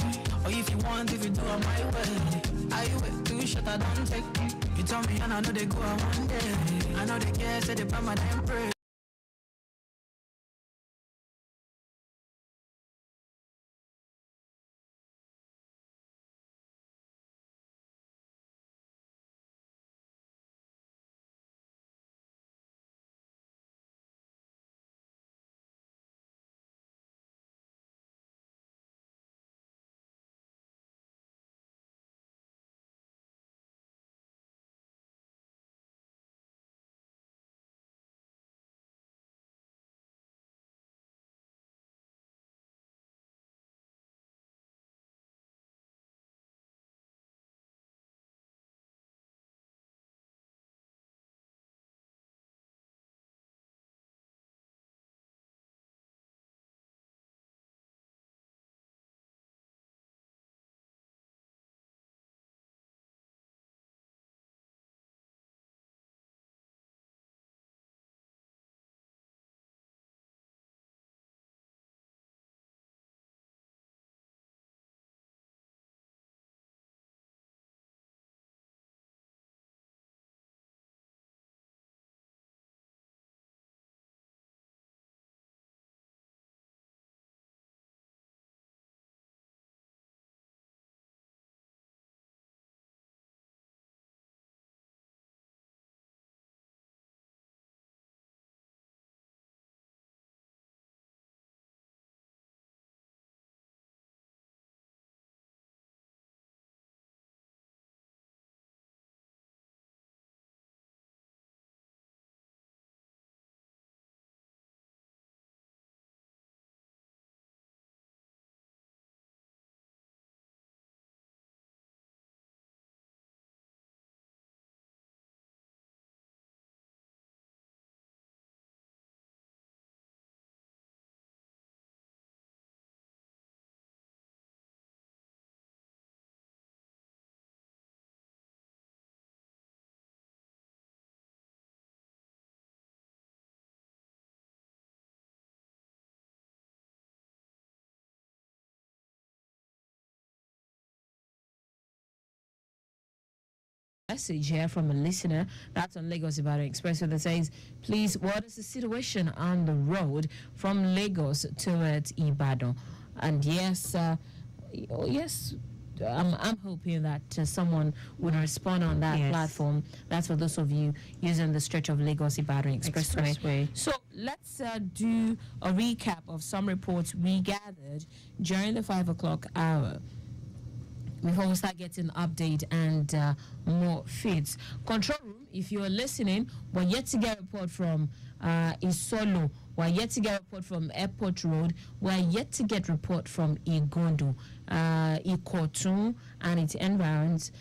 Speaker 17: or if you want if you do I'm my way. I wait 2 shot I don't take. You tell me and I know they go on one day. I know they care, say they buy my damn pray.
Speaker 2: message here from a listener. That's on Lagos Ibadan Expressway that says, please, what is the situation on the road from Lagos towards Ibadan? And yes, I'm hoping that someone would respond on that platform. That's for those of you using the stretch of Lagos Ibadan Expressway. So let's do a recap of some reports we gathered during the 5 o'clock hour before we start getting update and more feeds. Control room, if you're listening, we're yet to get a report from Isolo. We're yet to get a report from Airport Road. We're yet to get report from Igondo, Ikotun and its environs.